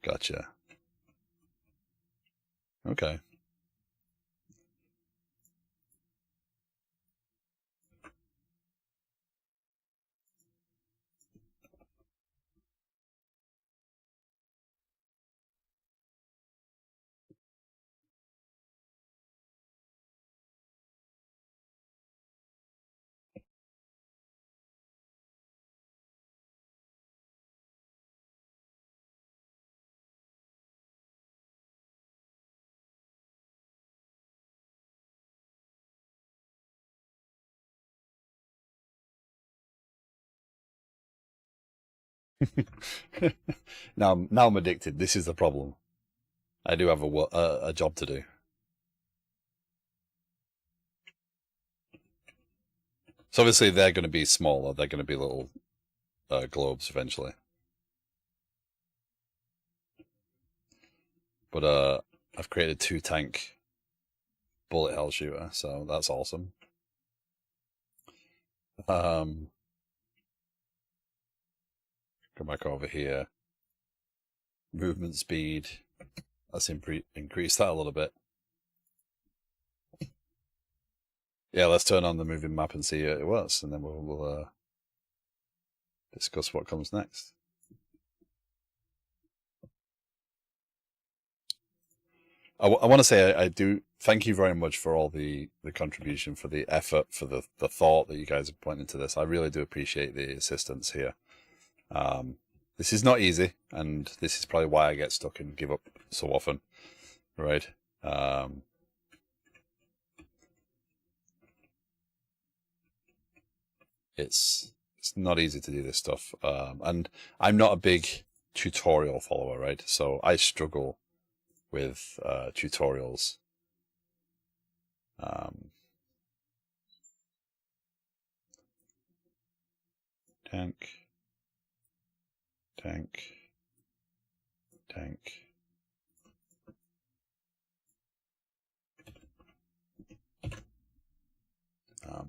Gotcha. Okay. now I'm addicted. This is the problem. I do have a job to do. So obviously they're going to be smaller. They're going to be little globes eventually. But I've created 2-tank bullet hell shooter, so that's awesome. Come back over here. Movement speed. let's increase that a little bit. Yeah, let's turn on the moving map and see it works, and then we'll discuss what comes next. I want to say I do thank you very much for all the contribution, for the effort, for the thought that you guys have put into this. I really do appreciate the assistance here. This is not easy, and this is probably why I get stuck and give up so often, right? It's not easy to do this stuff, and I'm not a big tutorial follower, right? So I struggle with tutorials. Tank.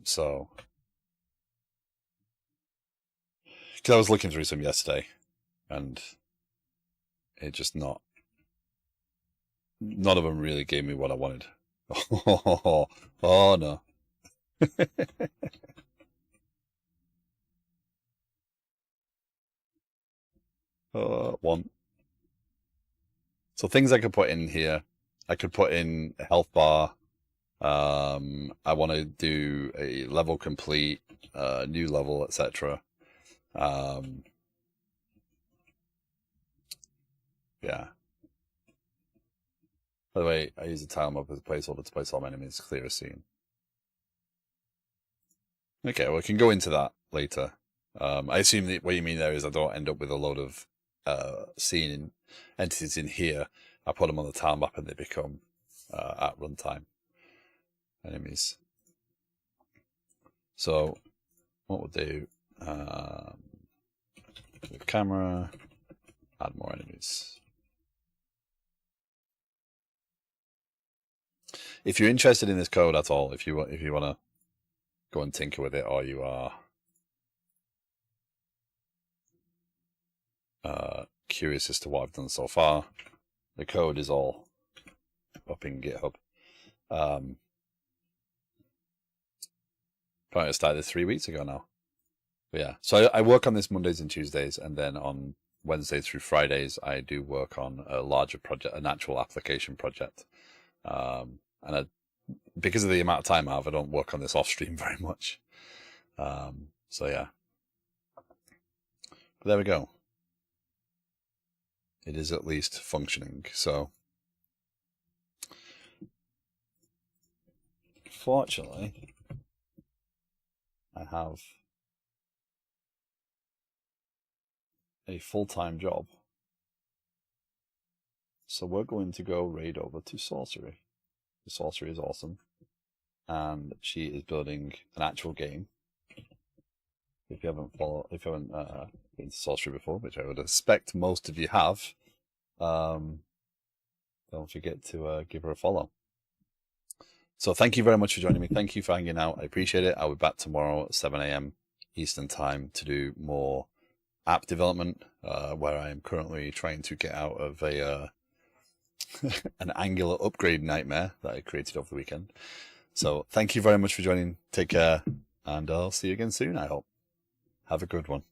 So, because I was looking through some yesterday, and it just none of them really gave me what I wanted. Oh no. One. So things I could put in here. I could put in a health bar. I want to do a level complete, new level, etc. Yeah. By the way, I use a tile map as a placeholder to place all my enemies clear a scene. Okay, well, we can go into that later. I assume that what you mean there is I don't end up with a load of scene entities in here. I put them on the tile map and they become at runtime enemies. So what we'll do, with camera, add more enemies. If you're interested in this code at all, if you want to go and tinker with it, or you are curious as to what I've done so far, the code is all up in GitHub. Probably started 3 weeks ago now. But yeah, so I work on this Mondays and Tuesdays, and then on Wednesdays through Fridays, I do work on a larger project, an actual application project. And because of the amount of time I have, I don't work on this off stream very much. So yeah, but there we go. It is at least functioning. So fortunately, I have a full-time job. So we're going to go raid over to Sorcery. Sorcery is awesome, and she is building an actual game. If you haven't been to Sorcery before, which I would expect most of you have, don't forget to give her a follow. So thank you very much for joining me. Thank you for hanging out. I appreciate it. I'll be back tomorrow at 7 a.m. Eastern Time to do more app development, where I am currently trying to get out of a an Angular upgrade nightmare that I created over the weekend. So thank you very much for joining. Take care, and I'll see you again soon, I hope. Have a good one.